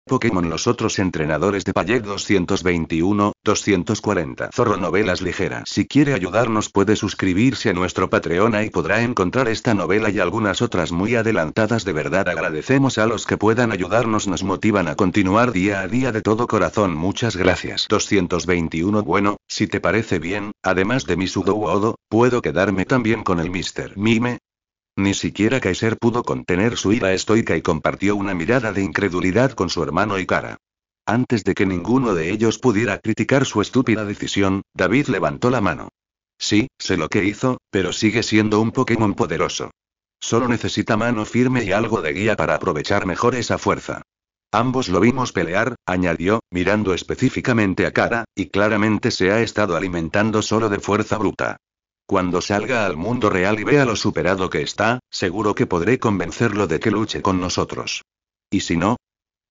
Pokémon. Los otros entrenadores de Payet 221, 240. Zorro Novelas Ligeras. Si quiere ayudarnos puede suscribirse a nuestro Patreon y podrá encontrar esta novela y algunas otras muy adelantadas. De verdad agradecemos a los que puedan ayudarnos, nos motivan a continuar día a día de todo corazón. Muchas gracias. 221. Bueno, si te parece bien, además de mi Sudowoodo, ¿puedo quedarme también con el Mr. Mime? Ni siquiera Kaiser pudo contener su ira estoica y compartió una mirada de incredulidad con su hermano y Kara. Antes de que ninguno de ellos pudiera criticar su estúpida decisión, David levantó la mano. Sí, sé lo que hizo, pero sigue siendo un Pokémon poderoso. Solo necesita mano firme y algo de guía para aprovechar mejor esa fuerza. Ambos lo vimos pelear, añadió, mirando específicamente a Kara, y claramente se ha estado alimentando solo de fuerza bruta. Cuando salga al mundo real y vea lo superado que está, seguro que podré convencerlo de que luche con nosotros. ¿Y si no?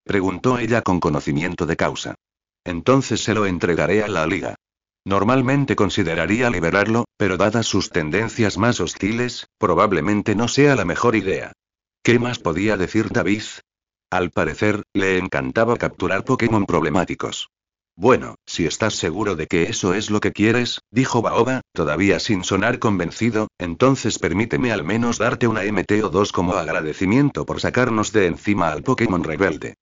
Preguntó ella con conocimiento de causa. Entonces se lo entregaré a la liga. Normalmente consideraría liberarlo, pero dadas sus tendencias más hostiles, probablemente no sea la mejor idea. ¿Qué más podía decir David? Al parecer, le encantaba capturar Pokémon problemáticos. Bueno, si estás seguro de que eso es lo que quieres, dijo Baoba, todavía sin sonar convencido, entonces permíteme al menos darte una MTO2 como agradecimiento por sacarnos de encima al Pokémon rebelde.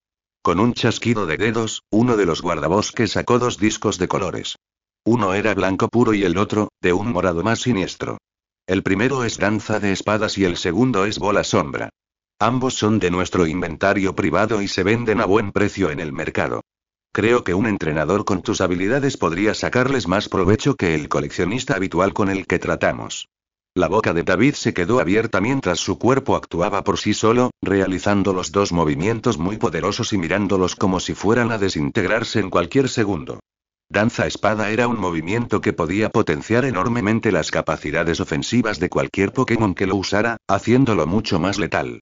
Con un chasquido de dedos, uno de los guardabosques sacó 2 discos de colores. Uno era blanco puro y el otro, de un morado más siniestro. El primero es danza de espadas y el segundo es bola sombra. Ambos son de nuestro inventario privado y se venden a buen precio en el mercado. Creo que un entrenador con tus habilidades podría sacarles más provecho que el coleccionista habitual con el que tratamos. La boca de David se quedó abierta mientras su cuerpo actuaba por sí solo, realizando los 2 movimientos muy poderosos y mirándolos como si fueran a desintegrarse en cualquier segundo. Danza espada era un movimiento que podía potenciar enormemente las capacidades ofensivas de cualquier Pokémon que lo usara, haciéndolo mucho más letal.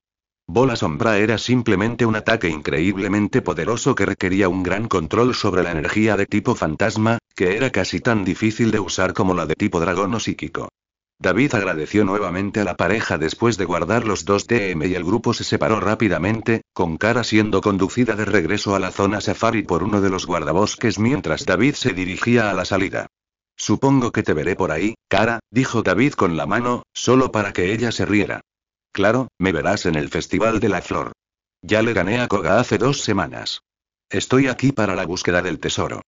Bola sombra era simplemente un ataque increíblemente poderoso que requería un gran control sobre la energía de tipo fantasma, que era casi tan difícil de usar como la de tipo dragón o psíquico. David agradeció nuevamente a la pareja después de guardar los 2 TM y el grupo se separó rápidamente, con Kara siendo conducida de regreso a la zona safari por uno de los guardabosques mientras David se dirigía a la salida. Supongo que te veré por ahí, Kara, dijo David con la mano, solo para que ella se riera. Claro, me verás en el Festival de la Flor. Ya le gané a Koga hace 2 semanas. Estoy aquí para la búsqueda del tesoro.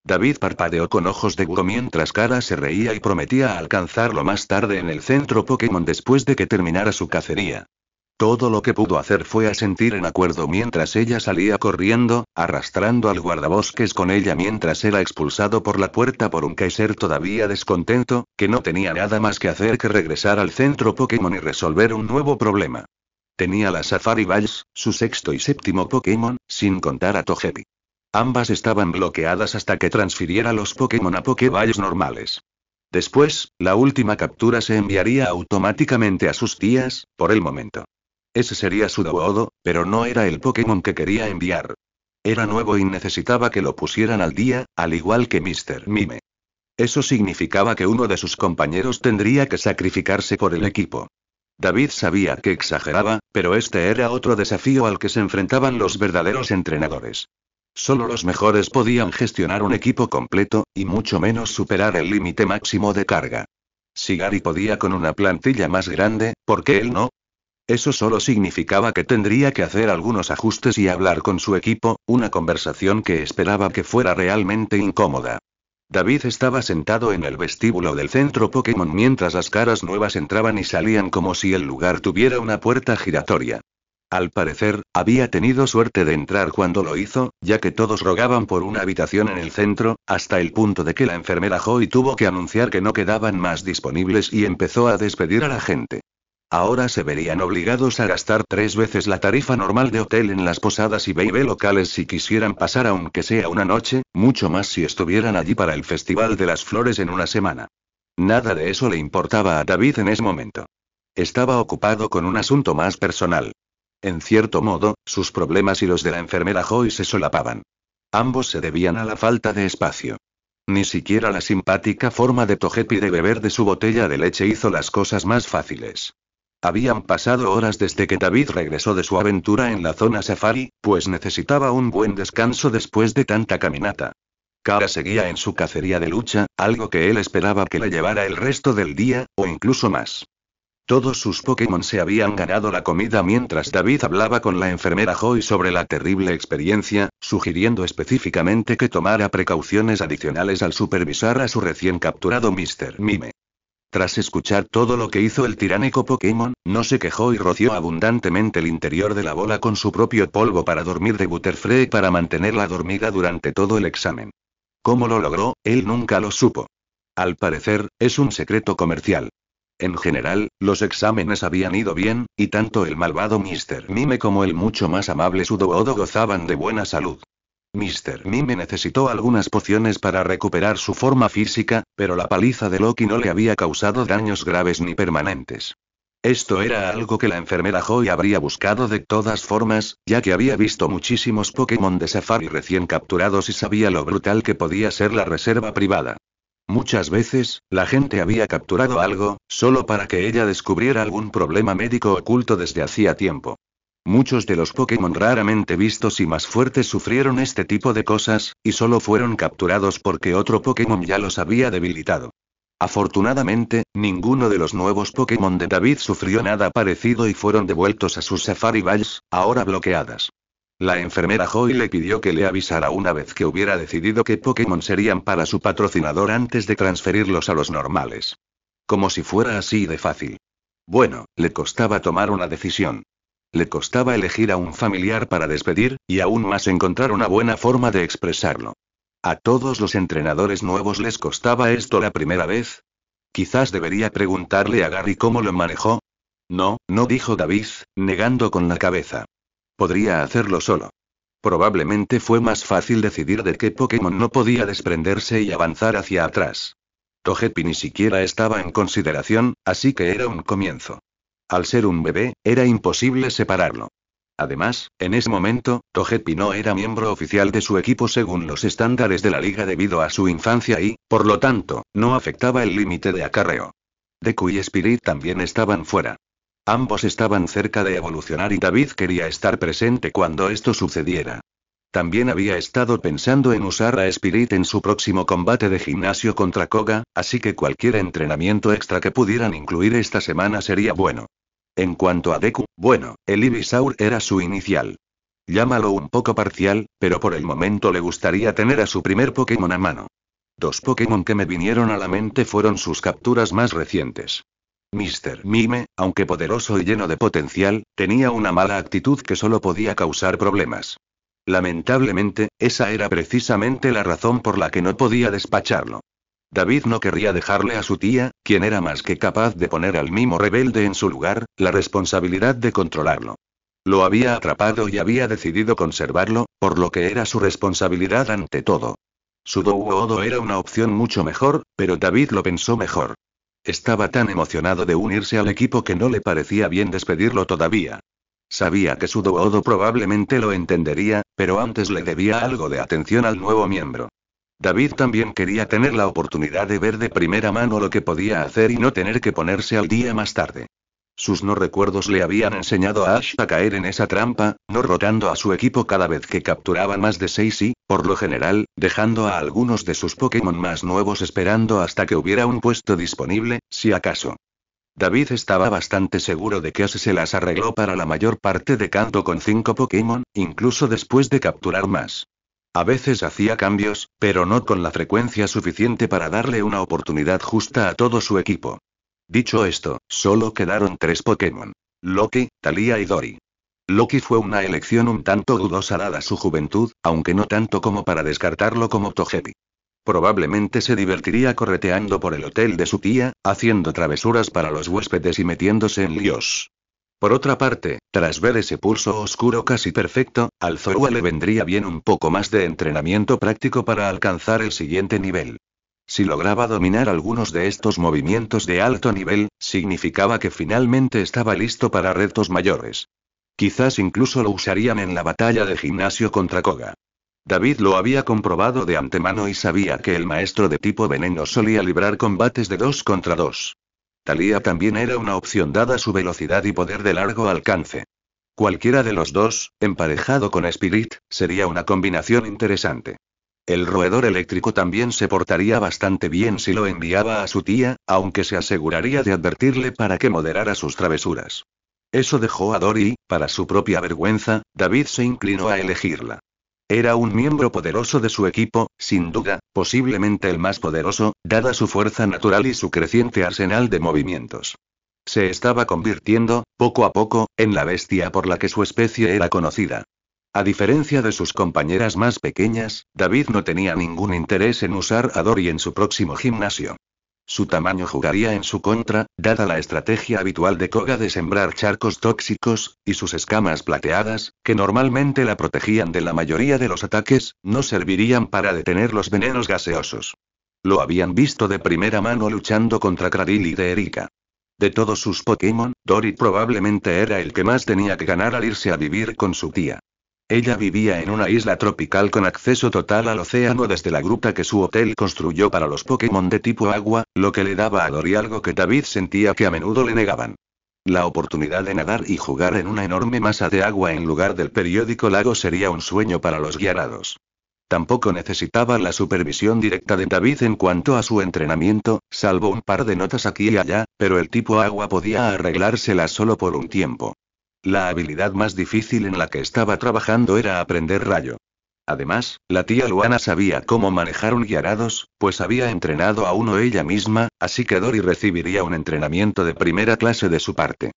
David parpadeó con ojos de búho mientras Kara se reía y prometía alcanzarlo más tarde en el centro Pokémon después de que terminara su cacería. Todo lo que pudo hacer fue asentir en acuerdo mientras ella salía corriendo, arrastrando al guardabosques con ella mientras era expulsado por la puerta por un Kaiser todavía descontento, que no tenía nada más que hacer que regresar al centro Pokémon y resolver un nuevo problema. Tenía la Safari Badge, su 6º y 7º Pokémon, sin contar a Togepi. Ambas estaban bloqueadas hasta que transfiriera los Pokémon a Pokéballs normales. Después, la última captura se enviaría automáticamente a sus tías, por el momento. Ese sería Sudowoodo, pero no era el Pokémon que quería enviar. Era nuevo y necesitaba que lo pusieran al día, al igual que Mr. Mime. Eso significaba que uno de sus compañeros tendría que sacrificarse por el equipo. David sabía que exageraba, pero este era otro desafío al que se enfrentaban los verdaderos entrenadores. Solo los mejores podían gestionar un equipo completo, y mucho menos superar el límite máximo de carga. Si Gary podía con una plantilla más grande, ¿por qué él no? Eso solo significaba que tendría que hacer algunos ajustes y hablar con su equipo, una conversación que esperaba que fuera realmente incómoda. David estaba sentado en el vestíbulo del centro Pokémon mientras las caras nuevas entraban y salían como si el lugar tuviera una puerta giratoria. Al parecer, había tenido suerte de entrar cuando lo hizo, ya que todos rogaban por una habitación en el centro, hasta el punto de que la enfermera Joy tuvo que anunciar que no quedaban más disponibles y empezó a despedir a la gente. Ahora se verían obligados a gastar 3 veces la tarifa normal de hotel en las posadas y B&B locales si quisieran pasar aunque sea una noche, mucho más si estuvieran allí para el Festival de las Flores en una semana. Nada de eso le importaba a David en ese momento. Estaba ocupado con un asunto más personal. En cierto modo, sus problemas y los de la enfermera Joy se solapaban. Ambos se debían a la falta de espacio. Ni siquiera la simpática forma de Togepi de beber de su botella de leche hizo las cosas más fáciles. Habían pasado horas desde que David regresó de su aventura en la zona safari, pues necesitaba un buen descanso después de tanta caminata. Kara seguía en su cacería de lucha, algo que él esperaba que le llevara el resto del día, o incluso más. Todos sus Pokémon se habían ganado la comida mientras David hablaba con la enfermera Joy sobre la terrible experiencia, sugiriendo específicamente que tomara precauciones adicionales al supervisar a su recién capturado Mr. Mime. Tras escuchar todo lo que hizo el tiránico Pokémon, no se quejó y roció abundantemente el interior de la bola con su propio polvo para dormir de Butterfree para mantenerla dormida durante todo el examen. ¿Cómo lo logró? Él nunca lo supo. Al parecer, es un secreto comercial. En general, los exámenes habían ido bien, y tanto el malvado Mr. Mime como el mucho más amable Sudowoodo gozaban de buena salud. Mr. Mime necesitó algunas pociones para recuperar su forma física, pero la paliza de Loki no le había causado daños graves ni permanentes. Esto era algo que la enfermera Joy habría buscado de todas formas, ya que había visto muchísimos Pokémon de Safari recién capturados y sabía lo brutal que podía ser la reserva privada. Muchas veces, la gente había capturado algo, solo para que ella descubriera algún problema médico oculto desde hacía tiempo. Muchos de los Pokémon raramente vistos y más fuertes sufrieron este tipo de cosas, y solo fueron capturados porque otro Pokémon ya los había debilitado. Afortunadamente, ninguno de los nuevos Pokémon de David sufrió nada parecido y fueron devueltos a sus Safari Valls, ahora bloqueadas. La enfermera Joy le pidió que le avisara una vez que hubiera decidido qué Pokémon serían para su patrocinador antes de transferirlos a los normales. Como si fuera así de fácil. Bueno, le costaba tomar una decisión. Le costaba elegir a un familiar para despedir, y aún más encontrar una buena forma de expresarlo. ¿A todos los entrenadores nuevos les costaba esto la primera vez? Quizás debería preguntarle a Gary cómo lo manejó. No, no, dijo David, negando con la cabeza. Podría hacerlo solo. Probablemente fue más fácil decidir de qué Pokémon no podía desprenderse y avanzar hacia atrás. Togepi ni siquiera estaba en consideración, así que era un comienzo. Al ser un bebé, era imposible separarlo. Además, en ese momento, Togepi no era miembro oficial de su equipo según los estándares de la liga debido a su infancia y, por lo tanto, no afectaba el límite de acarreo. Deku y Spirit también estaban fuera. Ambos estaban cerca de evolucionar y David quería estar presente cuando esto sucediera. También había estado pensando en usar a Spirit en su próximo combate de gimnasio contra Koga, así que cualquier entrenamiento extra que pudieran incluir esta semana sería bueno. En cuanto a Deku, bueno, el Ivysaur era su inicial. Llámalo un poco parcial, pero por el momento le gustaría tener a su primer Pokémon a mano. Dos Pokémon que me vinieron a la mente fueron sus capturas más recientes. Mr. Mime, aunque poderoso y lleno de potencial, tenía una mala actitud que solo podía causar problemas. Lamentablemente, esa era precisamente la razón por la que no podía despacharlo. David no querría dejarle a su tía, quien era más que capaz de poner al mimo rebelde en su lugar, la responsabilidad de controlarlo. Lo había atrapado y había decidido conservarlo, por lo que era su responsabilidad ante todo. Sudowoodo era una opción mucho mejor, pero David lo pensó mejor. Estaba tan emocionado de unirse al equipo que no le parecía bien despedirlo todavía. Sabía que Sudowoodo probablemente lo entendería, pero antes le debía algo de atención al nuevo miembro. David también quería tener la oportunidad de ver de primera mano lo que podía hacer y no tener que ponerse al día más tarde. Sus no recuerdos le habían enseñado a Ash a caer en esa trampa, no rotando a su equipo cada vez que capturaban más de 6 y, por lo general, dejando a algunos de sus Pokémon más nuevos esperando hasta que hubiera un puesto disponible, si acaso. David estaba bastante seguro de que Ash se las arregló para la mayor parte de Kanto con 5 Pokémon, incluso después de capturar más. A veces hacía cambios, pero no con la frecuencia suficiente para darle una oportunidad justa a todo su equipo. Dicho esto, solo quedaron 3 Pokémon: Loki, Thalía y Dory. Loki fue una elección un tanto dudosa dada su juventud, aunque no tanto como para descartarlo como Togepi. Probablemente se divertiría correteando por el hotel de su tía, haciendo travesuras para los huéspedes y metiéndose en líos. Por otra parte, tras ver ese pulso oscuro casi perfecto, al Zorua le vendría bien un poco más de entrenamiento práctico para alcanzar el siguiente nivel. Si lograba dominar algunos de estos movimientos de alto nivel, significaba que finalmente estaba listo para retos mayores. Quizás incluso lo usarían en la batalla de gimnasio contra Koga. David lo había comprobado de antemano y sabía que el maestro de tipo veneno solía librar combates de 2 contra 2. Thalía también era una opción dada su velocidad y poder de largo alcance. Cualquiera de los dos, emparejado con Spirit, sería una combinación interesante. El roedor eléctrico también se portaría bastante bien si lo enviaba a su tía, aunque se aseguraría de advertirle para que moderara sus travesuras. Eso dejó a Dory y, para su propia vergüenza, David se inclinó a elegirla. Era un miembro poderoso de su equipo, sin duda, posiblemente el más poderoso, dada su fuerza natural y su creciente arsenal de movimientos. Se estaba convirtiendo, poco a poco, en la bestia por la que su especie era conocida. A diferencia de sus compañeras más pequeñas, David no tenía ningún interés en usar a Dory en su próximo gimnasio. Su tamaño jugaría en su contra, dada la estrategia habitual de Koga de sembrar charcos tóxicos, y sus escamas plateadas, que normalmente la protegían de la mayoría de los ataques, no servirían para detener los venenos gaseosos. Lo habían visto de primera mano luchando contra Kradil y de Erika. De todos sus Pokémon, Dory probablemente era el que más tenía que ganar al irse a vivir con su tía. Ella vivía en una isla tropical con acceso total al océano desde la gruta que su hotel construyó para los Pokémon de tipo agua, lo que le daba a Dory algo que David sentía que a menudo le negaban. La oportunidad de nadar y jugar en una enorme masa de agua en lugar del periódico lago sería un sueño para los Gyarados. Tampoco necesitaba la supervisión directa de David en cuanto a su entrenamiento, salvo un par de notas aquí y allá, pero el tipo agua podía arreglárselas solo por un tiempo. La habilidad más difícil en la que estaba trabajando era aprender rayo. Además, la tía Luana sabía cómo manejar un Gyarados, pues había entrenado a uno ella misma, así que Dory recibiría un entrenamiento de primera clase de su parte.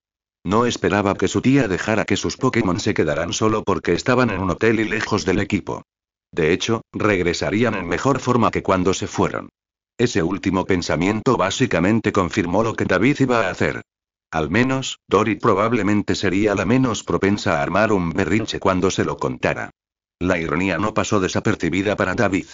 No esperaba que su tía dejara que sus Pokémon se quedaran solo porque estaban en un hotel y lejos del equipo. De hecho, regresarían en mejor forma que cuando se fueron. Ese último pensamiento básicamente confirmó lo que David iba a hacer. Al menos, Dory probablemente sería la menos propensa a armar un berrinche cuando se lo contara. La ironía no pasó desapercibida para David.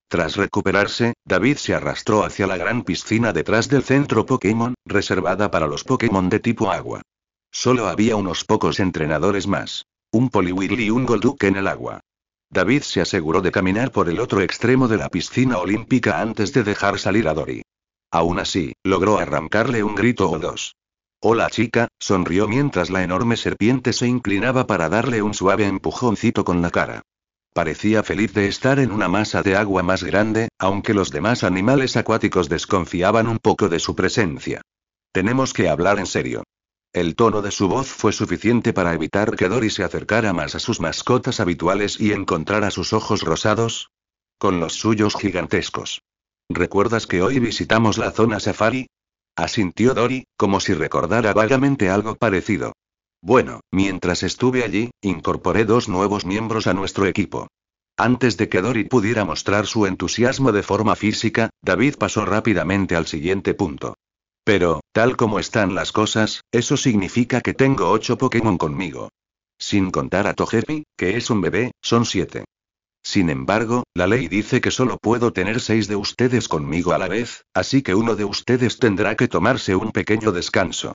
Tras recuperarse, David se arrastró hacia la gran piscina detrás del centro Pokémon, reservada para los Pokémon de tipo agua. Solo había unos pocos entrenadores más. Un Poliwhirl y un Golduck en el agua. David se aseguró de caminar por el otro extremo de la piscina olímpica antes de dejar salir a Dory. Aún así, logró arrancarle un grito o dos. «Hola chica», sonrió mientras la enorme serpiente se inclinaba para darle un suave empujoncito con la cara. Parecía feliz de estar en una masa de agua más grande, aunque los demás animales acuáticos desconfiaban un poco de su presencia. «Tenemos que hablar en serio». El tono de su voz fue suficiente para evitar que Dory se acercara más a sus mascotas habituales y encontrara sus ojos rosados con los suyos gigantescos. «¿Recuerdas que hoy visitamos la zona safari?», asintió Dory, como si recordara vagamente algo parecido. «Bueno, mientras estuve allí, incorporé 2 nuevos miembros a nuestro equipo». Antes de que Dory pudiera mostrar su entusiasmo de forma física, David pasó rápidamente al siguiente punto. «Pero, tal como están las cosas, eso significa que tengo 8 Pokémon conmigo. Sin contar a Togepi, que es un bebé, son 7. Sin embargo, la ley dice que solo puedo tener 6 de ustedes conmigo a la vez, así que uno de ustedes tendrá que tomarse un pequeño descanso».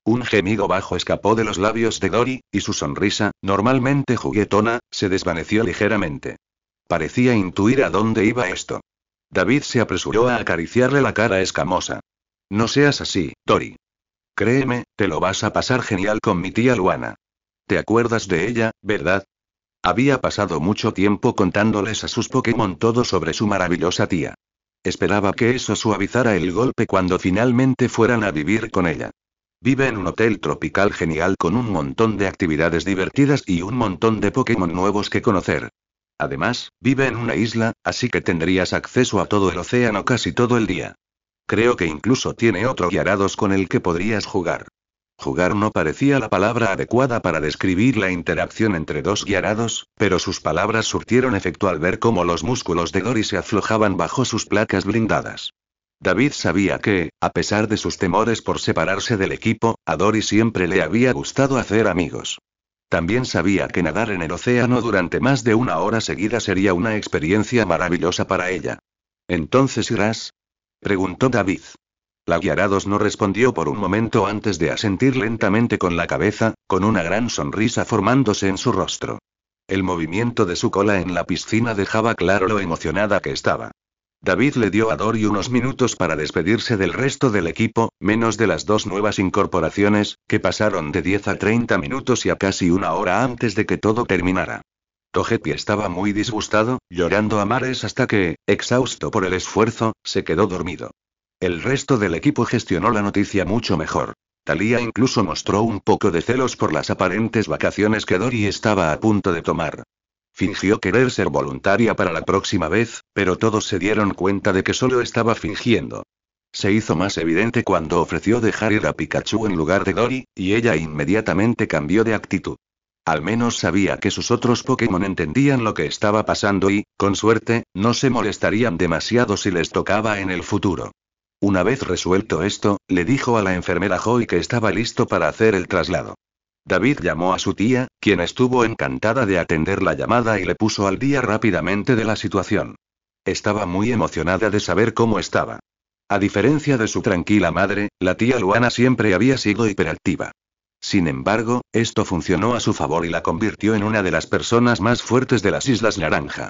Un gemido bajo escapó de los labios de Dory, y su sonrisa, normalmente juguetona, se desvaneció ligeramente. Parecía intuir a dónde iba esto. David se apresuró a acariciarle la cara escamosa. «No seas así, Dory. Créeme, te lo vas a pasar genial con mi tía Luana. ¿Te acuerdas de ella, verdad?». Había pasado mucho tiempo contándoles a sus Pokémon todo sobre su maravillosa tía. Esperaba que eso suavizara el golpe cuando finalmente fueran a vivir con ella. Vive en un hotel tropical genial con un montón de actividades divertidas y un montón de Pokémon nuevos que conocer. Además, vive en una isla, así que tendrías acceso a todo el océano casi todo el día. Creo que incluso tiene otro Gyarados con el que podrías jugar. Jugar no parecía la palabra adecuada para describir la interacción entre 2 Gyarados, pero sus palabras surtieron efecto al ver cómo los músculos de Dory se aflojaban bajo sus placas blindadas. David sabía que, a pesar de sus temores por separarse del equipo, a Dory siempre le había gustado hacer amigos. También sabía que nadar en el océano durante más de 1 hora seguida sería una experiencia maravillosa para ella. «¿Entonces irás?», preguntó David. La Gyarados no respondió por un momento antes de asentir lentamente con la cabeza, con una gran sonrisa formándose en su rostro. El movimiento de su cola en la piscina dejaba claro lo emocionada que estaba. David le dio a Dory unos minutos para despedirse del resto del equipo, menos de las dos nuevas incorporaciones, que pasaron de 10 a 30 minutos y a casi una hora antes de que todo terminara. Togepi estaba muy disgustado, llorando a mares hasta que, exhausto por el esfuerzo, se quedó dormido. El resto del equipo gestionó la noticia mucho mejor. Thalía incluso mostró un poco de celos por las aparentes vacaciones que Dory estaba a punto de tomar. Fingió querer ser voluntaria para la próxima vez, pero todos se dieron cuenta de que solo estaba fingiendo. Se hizo más evidente cuando ofreció dejar ir a Pikachu en lugar de Dory, y ella inmediatamente cambió de actitud. Al menos sabía que sus otros Pokémon entendían lo que estaba pasando y, con suerte, no se molestarían demasiado si les tocaba en el futuro. Una vez resuelto esto, le dijo a la enfermera Joy que estaba listo para hacer el traslado. David llamó a su tía, quien estuvo encantada de atender la llamada y le puso al día rápidamente de la situación. Estaba muy emocionada de saber cómo estaba. A diferencia de su tranquila madre, la tía Luana siempre había sido hiperactiva. Sin embargo, esto funcionó a su favor y la convirtió en una de las personas más fuertes de las Islas Naranja.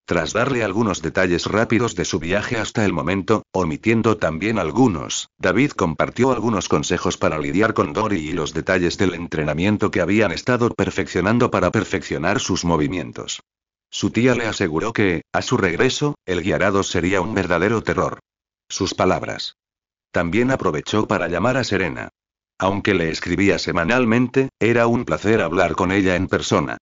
Tras darle algunos detalles rápidos de su viaje hasta el momento, omitiendo también algunos, David compartió algunos consejos para lidiar con Dory y los detalles del entrenamiento que habían estado perfeccionando para perfeccionar sus movimientos. Su tía le aseguró que, a su regreso, el Gyarados sería un verdadero terror. Sus palabras. También aprovechó para llamar a Serena. Aunque le escribía semanalmente, era un placer hablar con ella en persona.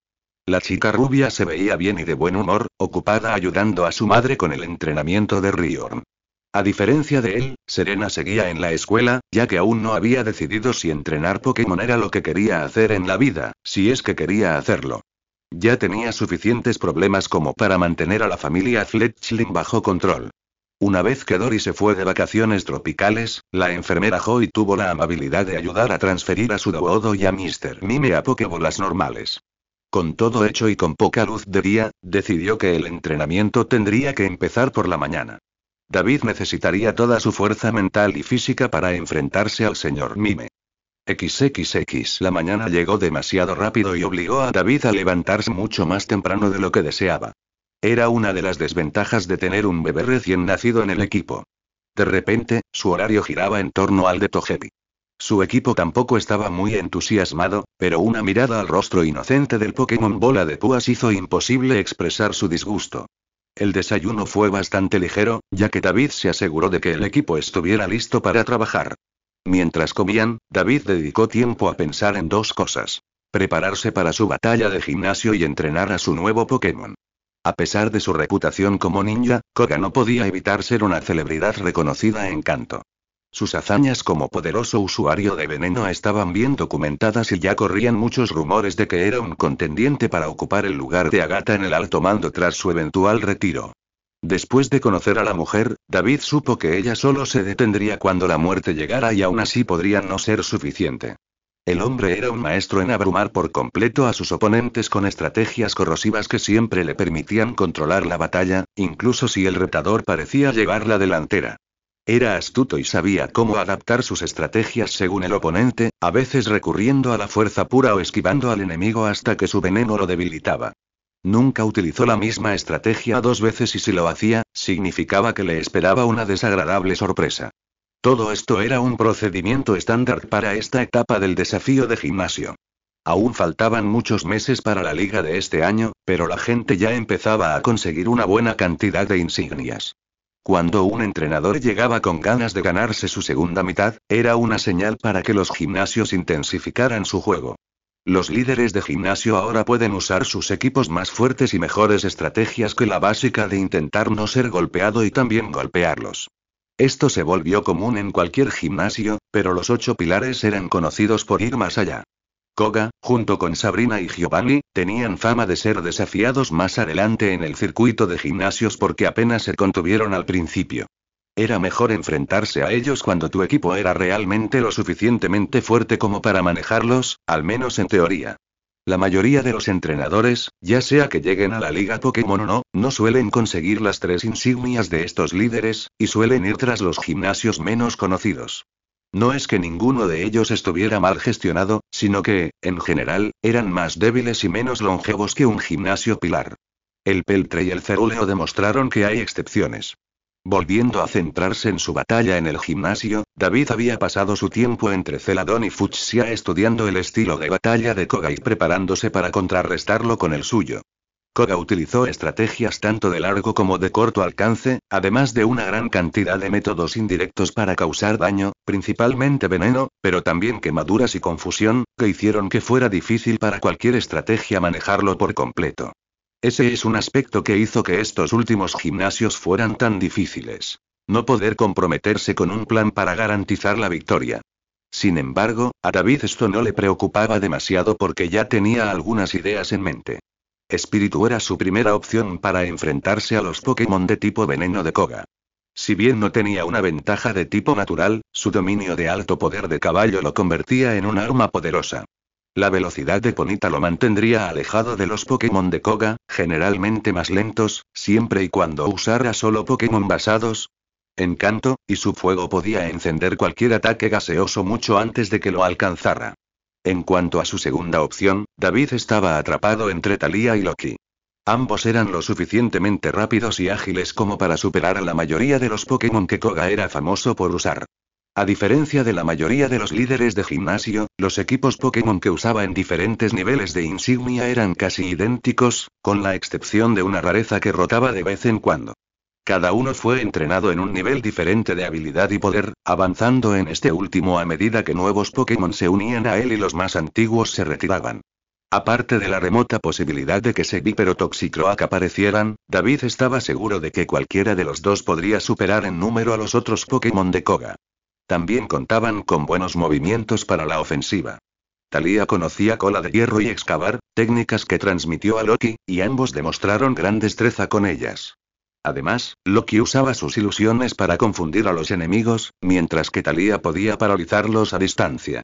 La chica rubia se veía bien y de buen humor, ocupada ayudando a su madre con el entrenamiento de Riorn. A diferencia de él, Serena seguía en la escuela, ya que aún no había decidido si entrenar Pokémon era lo que quería hacer en la vida, si es que quería hacerlo. Ya tenía suficientes problemas como para mantener a la familia Fletchling bajo control. Una vez que Dory se fue de vacaciones tropicales, la enfermera Joy tuvo la amabilidad de ayudar a transferir a su Dodo y a Mr. Mime a Pokébolas normales. Con todo hecho y con poca luz de día, decidió que el entrenamiento tendría que empezar por la mañana. David necesitaría toda su fuerza mental y física para enfrentarse al señor Mime. XXX. La mañana llegó demasiado rápido y obligó a David a levantarse mucho más temprano de lo que deseaba. Era una de las desventajas de tener un bebé recién nacido en el equipo. De repente, su horario giraba en torno al de Togepi. Su equipo tampoco estaba muy entusiasmado, pero una mirada al rostro inocente del Pokémon Bola de Púas hizo imposible expresar su disgusto. El desayuno fue bastante ligero, ya que David se aseguró de que el equipo estuviera listo para trabajar. Mientras comían, David dedicó tiempo a pensar en dos cosas: prepararse para su batalla de gimnasio y entrenar a su nuevo Pokémon. A pesar de su reputación como ninja, Koga no podía evitar ser una celebridad reconocida en Kanto. Sus hazañas como poderoso usuario de veneno estaban bien documentadas y ya corrían muchos rumores de que era un contendiente para ocupar el lugar de Agatha en el alto mando tras su eventual retiro. Después de conocer a la mujer, David supo que ella solo se detendría cuando la muerte llegara y aún así podría no ser suficiente. El hombre era un maestro en abrumar por completo a sus oponentes con estrategias corrosivas que siempre le permitían controlar la batalla, incluso si el retador parecía llevar la delantera. Era astuto y sabía cómo adaptar sus estrategias según el oponente, a veces recurriendo a la fuerza pura o esquivando al enemigo hasta que su veneno lo debilitaba. Nunca utilizó la misma estrategia dos veces y si lo hacía, significaba que le esperaba una desagradable sorpresa. Todo esto era un procedimiento estándar para esta etapa del desafío de gimnasio. Aún faltaban muchos meses para la liga de este año, pero la gente ya empezaba a conseguir una buena cantidad de insignias. Cuando un entrenador llegaba con ganas de ganarse su segunda mitad, era una señal para que los gimnasios intensificaran su juego. Los líderes de gimnasio ahora pueden usar sus equipos más fuertes y mejores estrategias que la básica de intentar no ser golpeado y también golpearlos. Esto se volvió común en cualquier gimnasio, pero los 8 pilares eran conocidos por ir más allá. Koga, junto con Sabrina y Giovanni, tenían fama de ser desafiados más adelante en el circuito de gimnasios porque apenas se contuvieron al principio. Era mejor enfrentarse a ellos cuando tu equipo era realmente lo suficientemente fuerte como para manejarlos, al menos en teoría. La mayoría de los entrenadores, ya sea que lleguen a la liga Pokémon o no, no suelen conseguir las 3 insignias de estos líderes, y suelen ir tras los gimnasios menos conocidos. No es que ninguno de ellos estuviera mal gestionado, sino que, en general, eran más débiles y menos longevos que un gimnasio pilar. El Peltre y el Ceruleo demostraron que hay excepciones. Volviendo a centrarse en su batalla en el gimnasio, David había pasado su tiempo entre Celadon y Fucsia estudiando el estilo de batalla de Koga y preparándose para contrarrestarlo con el suyo. Koga utilizó estrategias tanto de largo como de corto alcance, además de una gran cantidad de métodos indirectos para causar daño, principalmente veneno, pero también quemaduras y confusión, que hicieron que fuera difícil para cualquier estrategia manejarlo por completo. Ese es un aspecto que hizo que estos últimos gimnasios fueran tan difíciles. No poder comprometerse con un plan para garantizar la victoria. Sin embargo, a David esto no le preocupaba demasiado porque ya tenía algunas ideas en mente. Espíritu era su primera opción para enfrentarse a los Pokémon de tipo veneno de Koga. Si bien no tenía una ventaja de tipo natural, su dominio de alto poder de caballo lo convertía en un arma poderosa. La velocidad de Ponyta lo mantendría alejado de los Pokémon de Koga, generalmente más lentos, siempre y cuando usara solo Pokémon basados en Canto, y su fuego podía encender cualquier ataque gaseoso mucho antes de que lo alcanzara. En cuanto a su segunda opción, David estaba atrapado entre Thalía y Loki. Ambos eran lo suficientemente rápidos y ágiles como para superar a la mayoría de los Pokémon que Koga era famoso por usar. A diferencia de la mayoría de los líderes de gimnasio, los equipos Pokémon que usaba en diferentes niveles de insignia eran casi idénticos, con la excepción de una rareza que rotaba de vez en cuando. Cada uno fue entrenado en un nivel diferente de habilidad y poder, avanzando en este último a medida que nuevos Pokémon se unían a él y los más antiguos se retiraban. Aparte de la remota posibilidad de que Seviper o Toxicroak aparecieran, David estaba seguro de que cualquiera de los dos podría superar en número a los otros Pokémon de Koga. También contaban con buenos movimientos para la ofensiva. Thalía conocía Cola de Hierro y Excavar, técnicas que transmitió a Loki, y ambos demostraron gran destreza con ellas. Además, Loki usaba sus ilusiones para confundir a los enemigos, mientras que Thalía podía paralizarlos a distancia.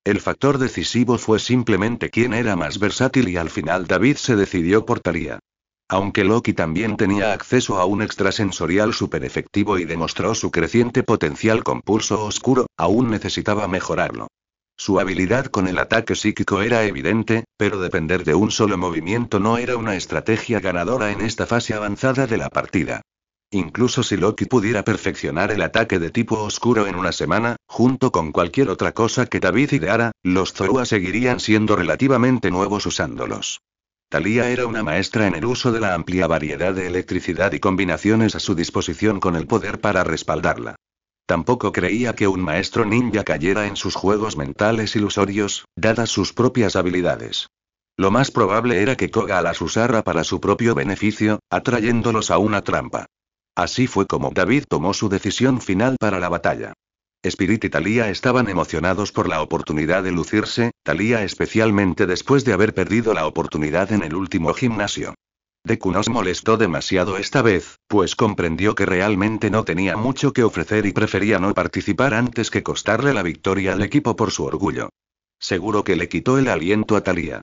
El factor decisivo fue simplemente quién era más versátil y al final David se decidió por Thalía. Aunque Loki también tenía acceso a un extrasensorial super efectivo y demostró su creciente potencial con pulso oscuro, aún necesitaba mejorarlo. Su habilidad con el ataque psíquico era evidente, pero depender de un solo movimiento no era una estrategia ganadora en esta fase avanzada de la partida. Incluso si Loki pudiera perfeccionar el ataque de tipo oscuro en una semana, junto con cualquier otra cosa que David ideara, los Zorua seguirían siendo relativamente nuevos usándolos. Thalía era una maestra en el uso de la amplia variedad de electricidad y combinaciones a su disposición con el poder para respaldarla. Tampoco creía que un maestro ninja cayera en sus juegos mentales ilusorios, dadas sus propias habilidades. Lo más probable era que Koga las usara para su propio beneficio, atrayéndolos a una trampa. Así fue como David tomó su decisión final para la batalla. Spirit y Thalía estaban emocionados por la oportunidad de lucirse, Thalía especialmente después de haber perdido la oportunidad en el último gimnasio. Deku no se molestó demasiado esta vez, pues comprendió que realmente no tenía mucho que ofrecer y prefería no participar antes que costarle la victoria al equipo por su orgullo. Seguro que le quitó el aliento a Thalía.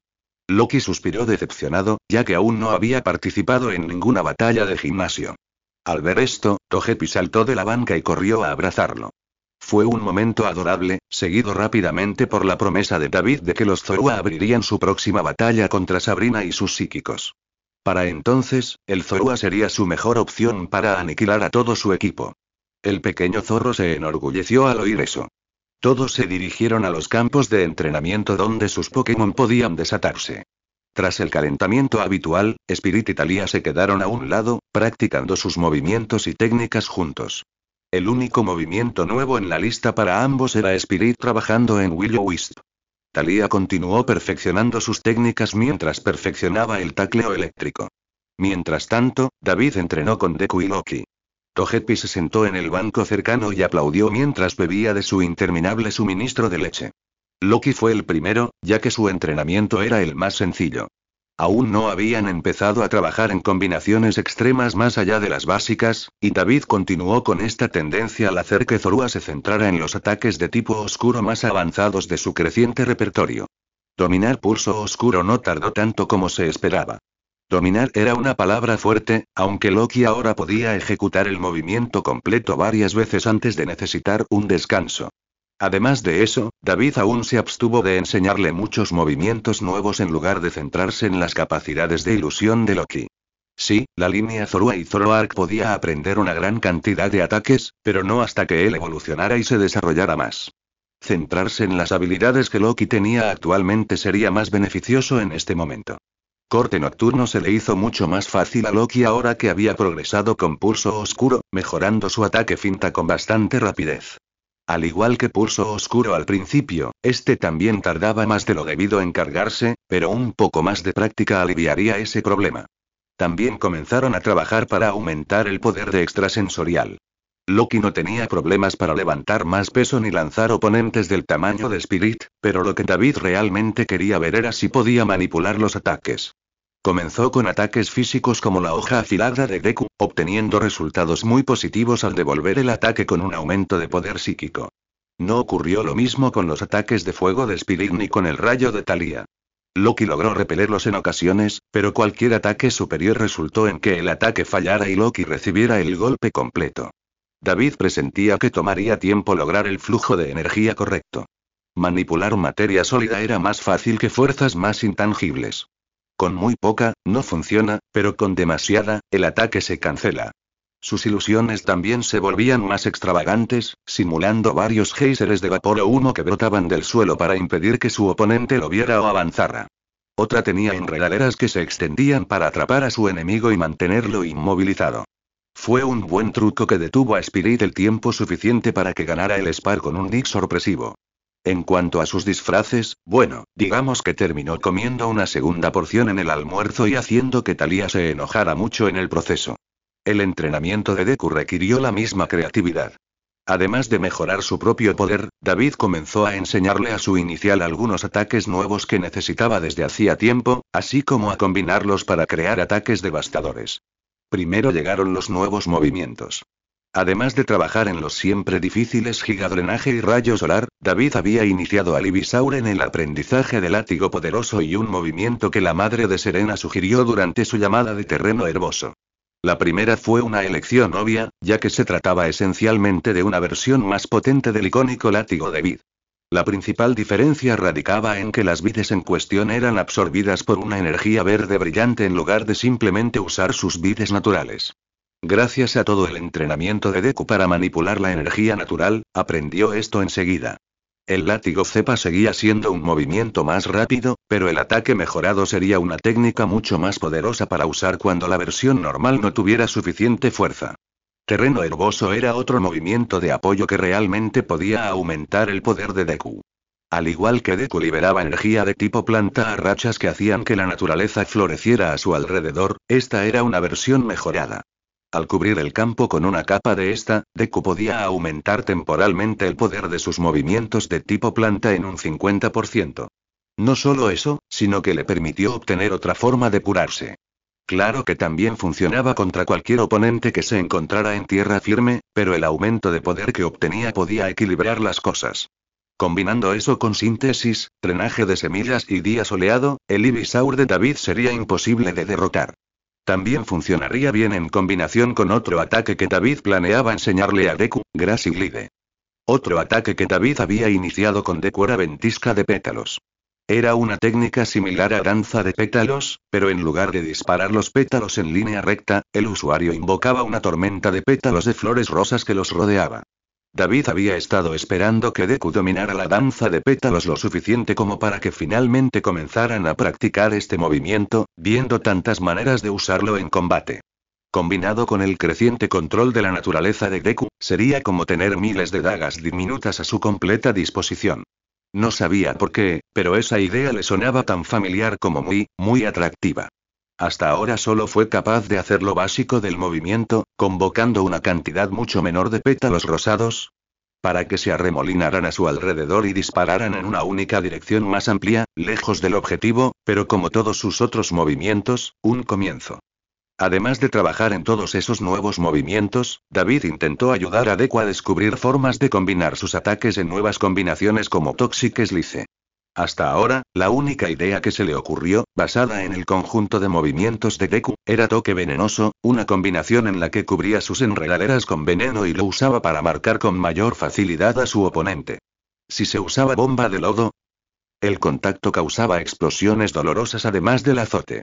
Loki suspiró decepcionado, ya que aún no había participado en ninguna batalla de gimnasio. Al ver esto, Togepi saltó de la banca y corrió a abrazarlo. Fue un momento adorable, seguido rápidamente por la promesa de David de que los Zorua abrirían su próxima batalla contra Sabrina y sus psíquicos. Para entonces, el Zorua sería su mejor opción para aniquilar a todo su equipo. El pequeño zorro se enorgulleció al oír eso. Todos se dirigieron a los campos de entrenamiento donde sus Pokémon podían desatarse. Tras el calentamiento habitual, Spirit y Thalía se quedaron a un lado, practicando sus movimientos y técnicas juntos. El único movimiento nuevo en la lista para ambos era Spirit trabajando en Will-O-Wisp. Thalía continuó perfeccionando sus técnicas mientras perfeccionaba el tacleo eléctrico. Mientras tanto, David entrenó con Deku y Loki. Togepi se sentó en el banco cercano y aplaudió mientras bebía de su interminable suministro de leche. Loki fue el primero, ya que su entrenamiento era el más sencillo. Aún no habían empezado a trabajar en combinaciones extremas más allá de las básicas, y David continuó con esta tendencia al hacer que Zorua se centrara en los ataques de tipo oscuro más avanzados de su creciente repertorio. Dominar pulso oscuro no tardó tanto como se esperaba. Dominar era una palabra fuerte, aunque Loki ahora podía ejecutar el movimiento completo varias veces antes de necesitar un descanso. Además de eso, David aún se abstuvo de enseñarle muchos movimientos nuevos en lugar de centrarse en las capacidades de ilusión de Loki. Sí, la línea Zorua y Zoroark podía aprender una gran cantidad de ataques, pero no hasta que él evolucionara y se desarrollara más. Centrarse en las habilidades que Loki tenía actualmente sería más beneficioso en este momento. Corte nocturno se le hizo mucho más fácil a Loki ahora que había progresado con pulso oscuro, mejorando su ataque finta con bastante rapidez. Al igual que pulso oscuro al principio, este también tardaba más de lo debido en cargarse, pero un poco más de práctica aliviaría ese problema. También comenzaron a trabajar para aumentar el poder de extrasensorial. Loki no tenía problemas para levantar más peso ni lanzar oponentes del tamaño de Spirit, pero lo que David realmente quería ver era si podía manipular los ataques. Comenzó con ataques físicos como la hoja afilada de Deku, obteniendo resultados muy positivos al devolver el ataque con un aumento de poder psíquico. No ocurrió lo mismo con los ataques de fuego de Spirit ni con el rayo de Thalia. Loki logró repelerlos en ocasiones, pero cualquier ataque superior resultó en que el ataque fallara y Loki recibiera el golpe completo. David presentía que tomaría tiempo lograr el flujo de energía correcto. Manipular materia sólida era más fácil que fuerzas más intangibles. Con muy poca, no funciona, pero con demasiada, el ataque se cancela. Sus ilusiones también se volvían más extravagantes, simulando varios géiseres de vapor o humo que brotaban del suelo para impedir que su oponente lo viera o avanzara. Otra tenía enredaderas que se extendían para atrapar a su enemigo y mantenerlo inmovilizado. Fue un buen truco que detuvo a Spirit el tiempo suficiente para que ganara el Spar con un nick sorpresivo. En cuanto a sus disfraces, bueno, digamos que terminó comiendo una segunda porción en el almuerzo y haciendo que Thalia se enojara mucho en el proceso. El entrenamiento de Deku requirió la misma creatividad. Además de mejorar su propio poder, David comenzó a enseñarle a su inicial algunos ataques nuevos que necesitaba desde hacía tiempo, así como a combinarlos para crear ataques devastadores. Primero llegaron los nuevos movimientos. Además de trabajar en los siempre difíciles gigadrenaje y rayo solar, David había iniciado a Ivysaur en el aprendizaje de látigo poderoso y un movimiento que la madre de Serena sugirió durante su llamada de terreno herboso. La primera fue una elección obvia, ya que se trataba esencialmente de una versión más potente del icónico látigo de Vid. La principal diferencia radicaba en que las vides en cuestión eran absorbidas por una energía verde brillante en lugar de simplemente usar sus vides naturales. Gracias a todo el entrenamiento de Deku para manipular la energía natural, aprendió esto enseguida. El látigo cepa seguía siendo un movimiento más rápido, pero el ataque mejorado sería una técnica mucho más poderosa para usar cuando la versión normal no tuviera suficiente fuerza. Terreno herboso era otro movimiento de apoyo que realmente podía aumentar el poder de Deku. Al igual que Deku liberaba energía de tipo planta a rachas que hacían que la naturaleza floreciera a su alrededor, esta era una versión mejorada. Al cubrir el campo con una capa de esta, Deku podía aumentar temporalmente el poder de sus movimientos de tipo planta en un 50%. No solo eso, sino que le permitió obtener otra forma de curarse. Claro que también funcionaba contra cualquier oponente que se encontrara en tierra firme, pero el aumento de poder que obtenía podía equilibrar las cosas. Combinando eso con síntesis, drenaje de semillas y día soleado, el Ivysaur de David sería imposible de derrotar. También funcionaría bien en combinación con otro ataque que David planeaba enseñarle a Deku, Grass y Glide. Otro ataque que David había iniciado con Deku era ventisca de pétalos. Era una técnica similar a danza de pétalos, pero en lugar de disparar los pétalos en línea recta, el usuario invocaba una tormenta de pétalos de flores rosas que los rodeaba. David había estado esperando que Deku dominara la danza de pétalos lo suficiente como para que finalmente comenzaran a practicar este movimiento, viendo tantas maneras de usarlo en combate. Combinado con el creciente control de la naturaleza de Deku, sería como tener miles de dagas diminutas a su completa disposición. No sabía por qué, pero esa idea le sonaba tan familiar como muy atractiva. Hasta ahora solo fue capaz de hacer lo básico del movimiento, convocando una cantidad mucho menor de pétalos rosados, para que se arremolinaran a su alrededor y dispararan en una única dirección más amplia, lejos del objetivo, pero como todos sus otros movimientos, un comienzo. Además de trabajar en todos esos nuevos movimientos, David intentó ayudar a Deku a descubrir formas de combinar sus ataques en nuevas combinaciones como Toxic Slice. Hasta ahora, la única idea que se le ocurrió, basada en el conjunto de movimientos de Deku, era Toque Venenoso, una combinación en la que cubría sus enredaderas con veneno y lo usaba para marcar con mayor facilidad a su oponente. Si se usaba Bomba de Lodo, el contacto causaba explosiones dolorosas además del azote.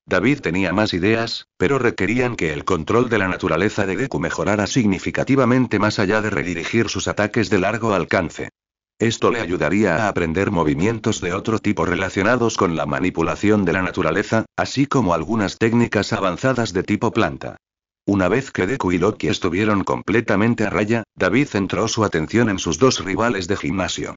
David tenía más ideas, pero requerían que el control de la naturaleza de Deku mejorara significativamente más allá de redirigir sus ataques de largo alcance. Esto le ayudaría a aprender movimientos de otro tipo relacionados con la manipulación de la naturaleza, así como algunas técnicas avanzadas de tipo planta. Una vez que Deku y Loki estuvieron completamente a raya, David centró su atención en sus dos rivales de gimnasio.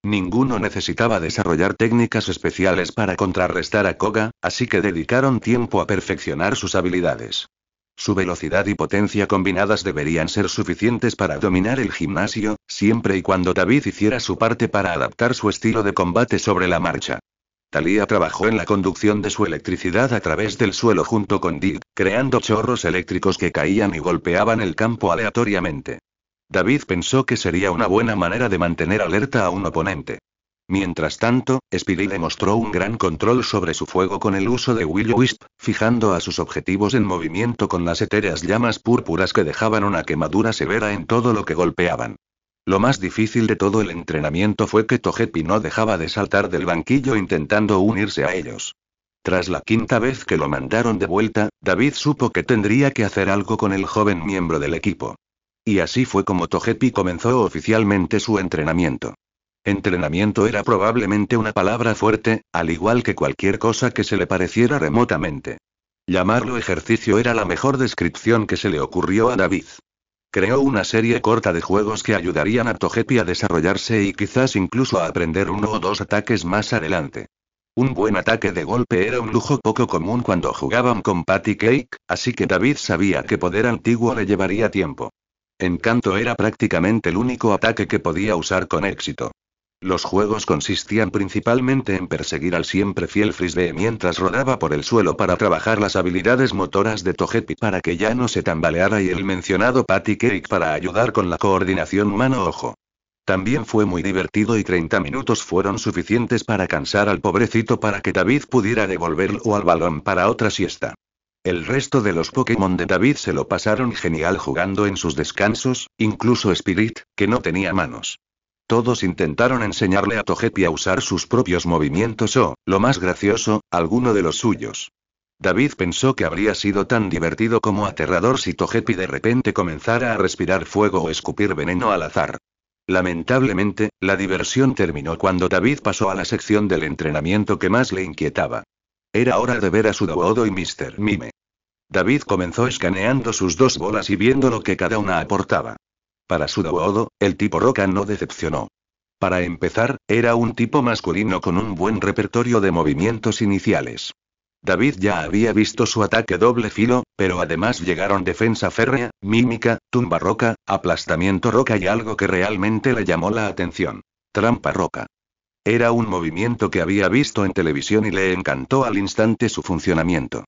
Ninguno necesitaba desarrollar técnicas especiales para contrarrestar a Koga, así que dedicaron tiempo a perfeccionar sus habilidades. Su velocidad y potencia combinadas deberían ser suficientes para dominar el gimnasio, siempre y cuando David hiciera su parte para adaptar su estilo de combate sobre la marcha. Thalía trabajó en la conducción de su electricidad a través del suelo junto con Dick, creando chorros eléctricos que caían y golpeaban el campo aleatoriamente. David pensó que sería una buena manera de mantener alerta a un oponente. Mientras tanto, Spirit demostró un gran control sobre su fuego con el uso de Will-O-Wisp, fijando a sus objetivos en movimiento con las etéreas llamas púrpuras que dejaban una quemadura severa en todo lo que golpeaban. Lo más difícil de todo el entrenamiento fue que Togepi no dejaba de saltar del banquillo intentando unirse a ellos. Tras la quinta vez que lo mandaron de vuelta, David supo que tendría que hacer algo con el joven miembro del equipo. Y así fue como Togepi comenzó oficialmente su entrenamiento. Entrenamiento era probablemente una palabra fuerte, al igual que cualquier cosa que se le pareciera remotamente. Llamarlo ejercicio era la mejor descripción que se le ocurrió a David. Creó una serie corta de juegos que ayudarían a Togepi a desarrollarse y quizás incluso a aprender uno o dos ataques más adelante. Un buen ataque de golpe era un lujo poco común cuando jugaban con Patty Cake, así que David sabía que poder antiguo le llevaría tiempo. Encanto era prácticamente el único ataque que podía usar con éxito. Los juegos consistían principalmente en perseguir al siempre fiel Frisbee mientras rodaba por el suelo para trabajar las habilidades motoras de Togepi para que ya no se tambaleara y el mencionado Patty Cake para ayudar con la coordinación mano-ojo. También fue muy divertido y 30 minutos fueron suficientes para cansar al pobrecito para que David pudiera devolverlo al balón para otra siesta. El resto de los Pokémon de David se lo pasaron genial jugando en sus descansos, incluso Spirit, que no tenía manos. Todos intentaron enseñarle a Togepi a usar sus propios movimientos o, lo más gracioso, alguno de los suyos. David pensó que habría sido tan divertido como aterrador si Togepi de repente comenzara a respirar fuego o escupir veneno al azar. Lamentablemente, la diversión terminó cuando David pasó a la sección del entrenamiento que más le inquietaba. Era hora de ver a Sudowoodo y Mr. Mime. David comenzó escaneando sus dos bolas y viendo lo que cada una aportaba. Para Sudowoodo, el tipo roca no decepcionó. Para empezar, era un tipo masculino con un buen repertorio de movimientos iniciales. David ya había visto su ataque doble filo, pero además llegaron defensa férrea, mímica, tumba roca, aplastamiento roca y algo que realmente le llamó la atención: trampa roca. Era un movimiento que había visto en televisión y le encantó al instante su funcionamiento.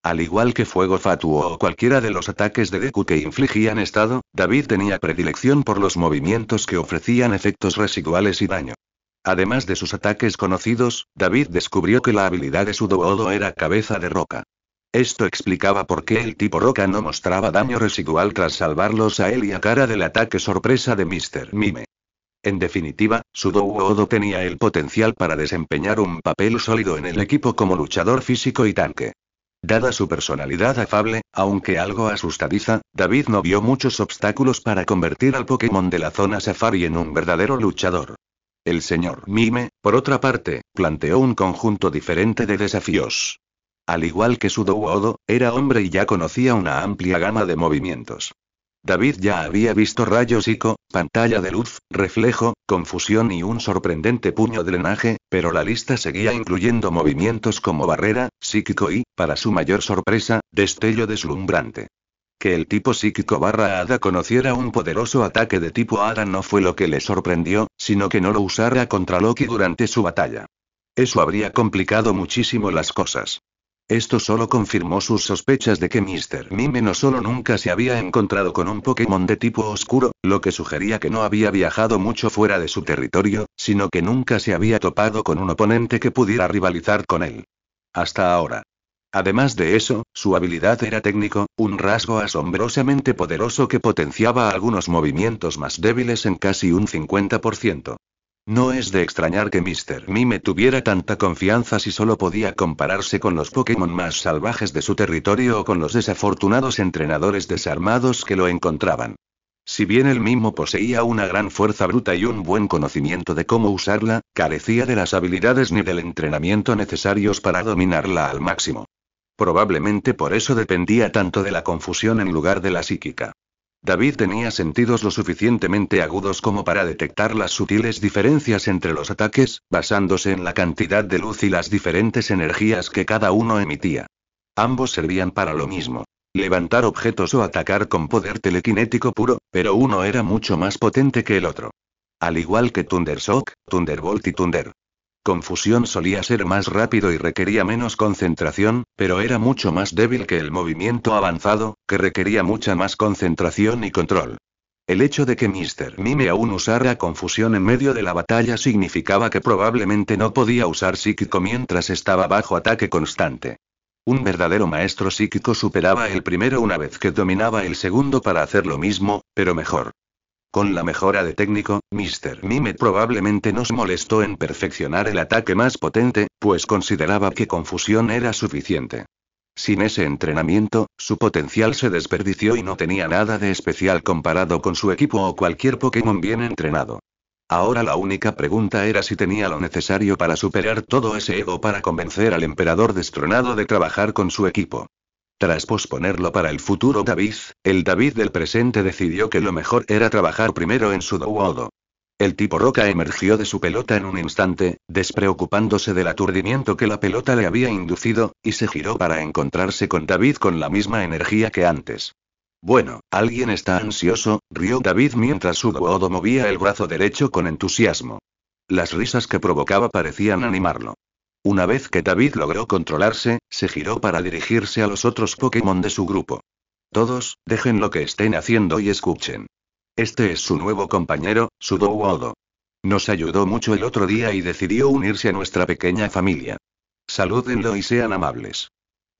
Al igual que fuego fatuo o cualquiera de los ataques de Deku que infligían estado, David tenía predilección por los movimientos que ofrecían efectos residuales y daño. Además de sus ataques conocidos, David descubrió que la habilidad de Sudowoodo era cabeza de roca. Esto explicaba por qué el tipo roca no mostraba daño residual tras salvarlos a él y a cara del ataque sorpresa de Mr. Mime. En definitiva, Sudowoodo tenía el potencial para desempeñar un papel sólido en el equipo como luchador físico y tanque. Dada su personalidad afable, aunque algo asustadiza, David no vio muchos obstáculos para convertir al Pokémon de la zona Safari en un verdadero luchador. El señor Mime, por otra parte, planteó un conjunto diferente de desafíos. Al igual que Sudowoodo, era hombre y ya conocía una amplia gama de movimientos. David ya había visto rayo psico, pantalla de luz, reflejo, confusión y un sorprendente puño de drenaje, pero la lista seguía incluyendo movimientos como barrera, psíquico y, para su mayor sorpresa, destello deslumbrante. Que el tipo psíquico /hada conociera un poderoso ataque de tipo hada no fue lo que le sorprendió, sino que no lo usara contra Loki durante su batalla. Eso habría complicado muchísimo las cosas. Esto solo confirmó sus sospechas de que Mr. Mime no solo nunca se había encontrado con un Pokémon de tipo oscuro, lo que sugería que no había viajado mucho fuera de su territorio, sino que nunca se había topado con un oponente que pudiera rivalizar con él. Hasta ahora. Además de eso, su habilidad era técnico, un rasgo asombrosamente poderoso que potenciaba algunos movimientos más débiles en casi un 50%. No es de extrañar que Mr. Mime tuviera tanta confianza si solo podía compararse con los Pokémon más salvajes de su territorio o con los desafortunados entrenadores desarmados que lo encontraban. Si bien el Mimo poseía una gran fuerza bruta y un buen conocimiento de cómo usarla, carecía de las habilidades ni del entrenamiento necesarios para dominarla al máximo. Probablemente por eso dependía tanto de la confusión en lugar de la psíquica. David tenía sentidos lo suficientemente agudos como para detectar las sutiles diferencias entre los ataques, basándose en la cantidad de luz y las diferentes energías que cada uno emitía. Ambos servían para lo mismo: levantar objetos o atacar con poder telequinético puro, pero uno era mucho más potente que el otro. Al igual que Thundershock, Thunderbolt y Thunder. Confusión solía ser más rápido y requería menos concentración, pero era mucho más débil que el movimiento avanzado, que requería mucha más concentración y control. El hecho de que Mr. Mime aún usara confusión en medio de la batalla significaba que probablemente no podía usar psíquico mientras estaba bajo ataque constante. Un verdadero maestro psíquico superaba el primero una vez que dominaba el segundo para hacer lo mismo, pero mejor. Con la mejora de técnico, Mr. Mime probablemente no se molestó en perfeccionar el ataque más potente, pues consideraba que confusión era suficiente. Sin ese entrenamiento, su potencial se desperdició y no tenía nada de especial comparado con su equipo o cualquier Pokémon bien entrenado. Ahora la única pregunta era si tenía lo necesario para superar todo ese ego para convencer al emperador destronado de trabajar con su equipo. Tras posponerlo para el futuro David, el David del presente decidió que lo mejor era trabajar primero en su Dowodo. El tipo roca emergió de su pelota en un instante, despreocupándose del aturdimiento que la pelota le había inducido, y se giró para encontrarse con David con la misma energía que antes. Bueno, alguien está ansioso, rió David mientras su Dowodo movía el brazo derecho con entusiasmo. Las risas que provocaba parecían animarlo. Una vez que David logró controlarse, se giró para dirigirse a los otros Pokémon de su grupo. Todos, dejen lo que estén haciendo y escuchen. Este es su nuevo compañero, Sudowoodo. Nos ayudó mucho el otro día y decidió unirse a nuestra pequeña familia. Salúdenlo y sean amables.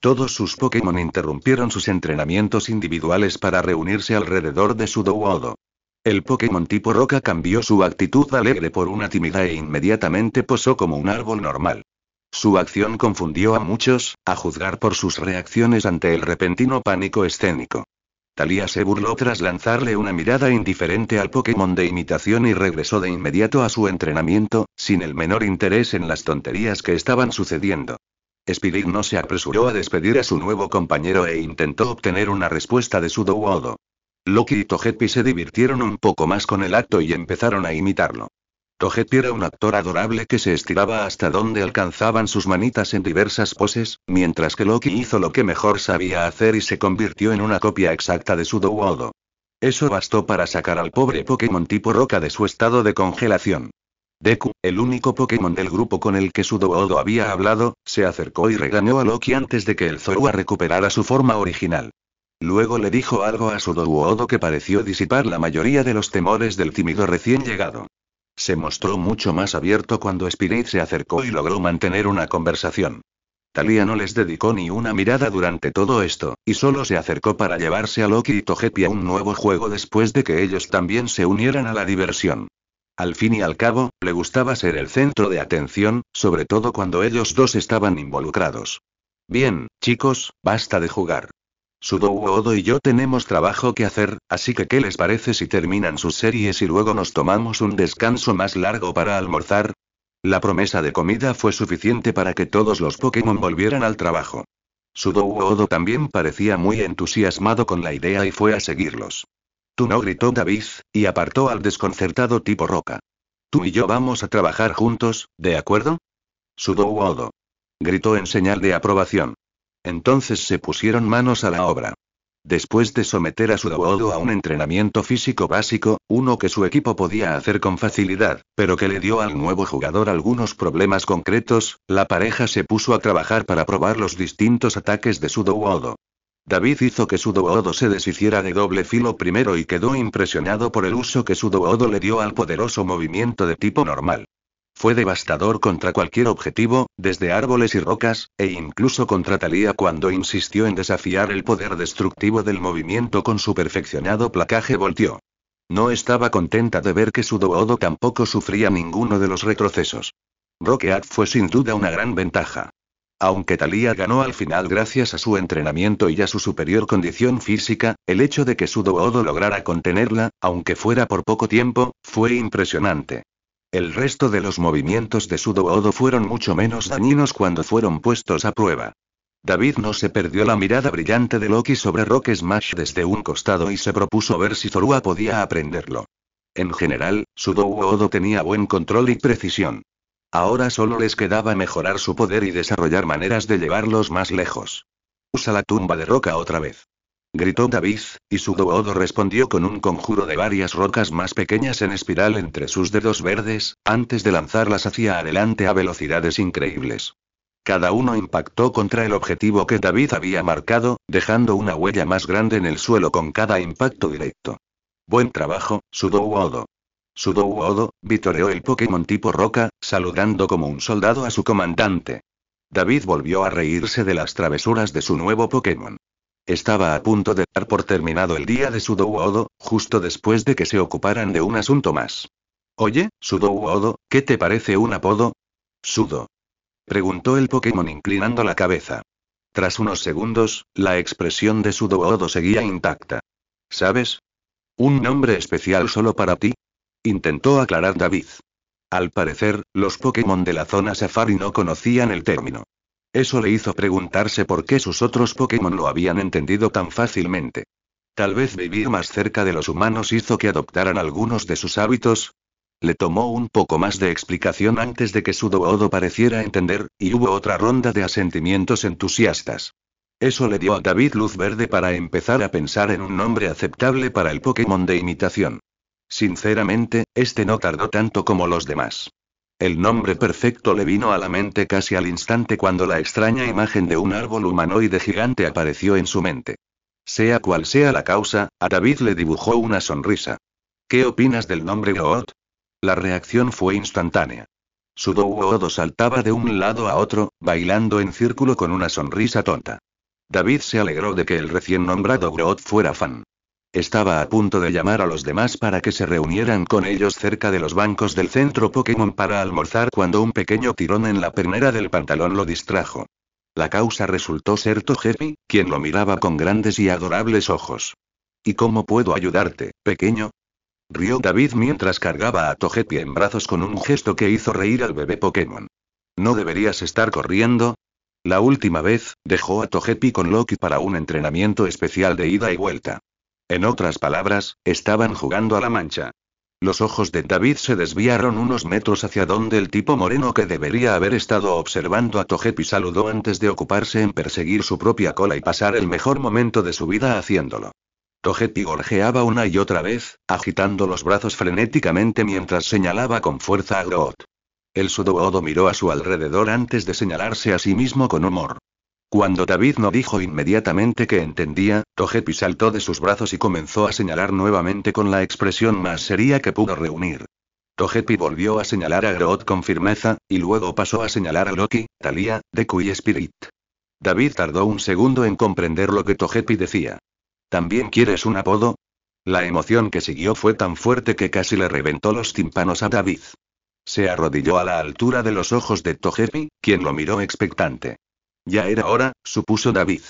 Todos sus Pokémon interrumpieron sus entrenamientos individuales para reunirse alrededor de Sudowoodo. El Pokémon tipo roca cambió su actitud alegre por una tímida e inmediatamente posó como un árbol normal. Su acción confundió a muchos, a juzgar por sus reacciones ante el repentino pánico escénico. Thalía se burló tras lanzarle una mirada indiferente al Pokémon de imitación y regresó de inmediato a su entrenamiento, sin el menor interés en las tonterías que estaban sucediendo. Spirit no se apresuró a despedir a su nuevo compañero e intentó obtener una respuesta de Sudowoodo. Loki y Togepi se divirtieron un poco más con el acto y empezaron a imitarlo. Togepi era un actor adorable que se estiraba hasta donde alcanzaban sus manitas en diversas poses, mientras que Loki hizo lo que mejor sabía hacer y se convirtió en una copia exacta de Sudowoodo. Eso bastó para sacar al pobre Pokémon tipo roca de su estado de congelación. Deku, el único Pokémon del grupo con el que Sudowoodo había hablado, se acercó y regañó a Loki antes de que el Zorua recuperara su forma original. Luego le dijo algo a Sudowoodo que pareció disipar la mayoría de los temores del tímido recién llegado. Se mostró mucho más abierto cuando Spirit se acercó y logró mantener una conversación. Thalía no les dedicó ni una mirada durante todo esto, y solo se acercó para llevarse a Loki y Togepi a un nuevo juego después de que ellos también se unieran a la diversión. Al fin y al cabo, le gustaba ser el centro de atención, sobre todo cuando ellos dos estaban involucrados. Bien, chicos, basta de jugar. Sudowoodo y yo tenemos trabajo que hacer, así que ¿qué les parece si terminan sus series y luego nos tomamos un descanso más largo para almorzar? La promesa de comida fue suficiente para que todos los Pokémon volvieran al trabajo. Sudowoodo también parecía muy entusiasmado con la idea y fue a seguirlos. Tú no, gritó David, y apartó al desconcertado tipo roca. Tú y yo vamos a trabajar juntos, ¿de acuerdo? Sudowoodo. Gritó en señal de aprobación. Entonces se pusieron manos a la obra. Después de someter a Sudowoodo a un entrenamiento físico básico, uno que su equipo podía hacer con facilidad, pero que le dio al nuevo jugador algunos problemas concretos, la pareja se puso a trabajar para probar los distintos ataques de Sudowoodo. David hizo que Sudowoodo se deshiciera de doble filo primero y quedó impresionado por el uso que Sudowoodo le dio al poderoso movimiento de tipo normal. Fue devastador contra cualquier objetivo, desde árboles y rocas, e incluso contra Thalía cuando insistió en desafiar el poder destructivo del movimiento con su perfeccionado placaje voltio. No estaba contenta de ver que Sudowoodo tampoco sufría ninguno de los retrocesos. Rocket fue sin duda una gran ventaja. Aunque Thalía ganó al final gracias a su entrenamiento y a su superior condición física, el hecho de que Sudowoodo lograra contenerla, aunque fuera por poco tiempo, fue impresionante. El resto de los movimientos de Sudowoodo fueron mucho menos dañinos cuando fueron puestos a prueba. David no se perdió la mirada brillante de Loki sobre Rock Smash desde un costado y se propuso ver si Zorua podía aprenderlo. En general, Sudowoodo tenía buen control y precisión. Ahora solo les quedaba mejorar su poder y desarrollar maneras de llevarlos más lejos. «Usa la tumba de roca otra vez», gritó David, y Sudowoodo respondió con un conjuro de varias rocas más pequeñas en espiral entre sus dedos verdes, antes de lanzarlas hacia adelante a velocidades increíbles. Cada uno impactó contra el objetivo que David había marcado, dejando una huella más grande en el suelo con cada impacto directo. «Buen trabajo, Sudowoodo». Sudowoodo, vitoreó el Pokémon tipo roca, saludando como un soldado a su comandante. David volvió a reírse de las travesuras de su nuevo Pokémon. Estaba a punto de dar por terminado el día de Sudowoodo, justo después de que se ocuparan de un asunto más. «Oye, Sudowoodo, ¿qué te parece un apodo?» «Sudo», preguntó el Pokémon inclinando la cabeza. Tras unos segundos, la expresión de Sudowoodo seguía intacta. «¿Sabes? ¿Un nombre especial solo para ti?», intentó aclarar David. Al parecer, los Pokémon de la zona Safari no conocían el término. Eso le hizo preguntarse por qué sus otros Pokémon lo habían entendido tan fácilmente. Tal vez vivir más cerca de los humanos hizo que adoptaran algunos de sus hábitos. Le tomó un poco más de explicación antes de que Sudowoodo pareciera entender, y hubo otra ronda de asentimientos entusiastas. Eso le dio a David luz verde para empezar a pensar en un nombre aceptable para el Pokémon de imitación. Sinceramente, este no tardó tanto como los demás. El nombre perfecto le vino a la mente casi al instante cuando la extraña imagen de un árbol humanoide gigante apareció en su mente. Sea cual sea la causa, a David le dibujó una sonrisa. «¿Qué opinas del nombre Groot?». La reacción fue instantánea. Sudowoodo saltaba de un lado a otro, bailando en círculo con una sonrisa tonta. David se alegró de que el recién nombrado Groot fuera fan. Estaba a punto de llamar a los demás para que se reunieran con ellos cerca de los bancos del centro Pokémon para almorzar cuando un pequeño tirón en la pernera del pantalón lo distrajo. La causa resultó ser Togepi, quien lo miraba con grandes y adorables ojos. «¿Y cómo puedo ayudarte, pequeño?», rió David mientras cargaba a Togepi en brazos con un gesto que hizo reír al bebé Pokémon. «¿No deberías estar corriendo?». La última vez, dejó a Togepi con Loki para un entrenamiento especial de ida y vuelta. En otras palabras, estaban jugando a la mancha. Los ojos de David se desviaron unos metros hacia donde el tipo moreno que debería haber estado observando a Togepi saludó antes de ocuparse en perseguir su propia cola y pasar el mejor momento de su vida haciéndolo. Togepi gorjeaba una y otra vez, agitando los brazos frenéticamente mientras señalaba con fuerza a Groot. El Sudowoodo miró a su alrededor antes de señalarse a sí mismo con humor. Cuando David no dijo inmediatamente que entendía, Togepi saltó de sus brazos y comenzó a señalar nuevamente con la expresión más seria que pudo reunir. Togepi volvió a señalar a Groot con firmeza, y luego pasó a señalar a Loki, Thalía, Deku y Spirit. David tardó un segundo en comprender lo que Togepi decía. ¿También quieres un apodo? La emoción que siguió fue tan fuerte que casi le reventó los tímpanos a David. Se arrodilló a la altura de los ojos de Togepi, quien lo miró expectante. Ya era hora, supuso David.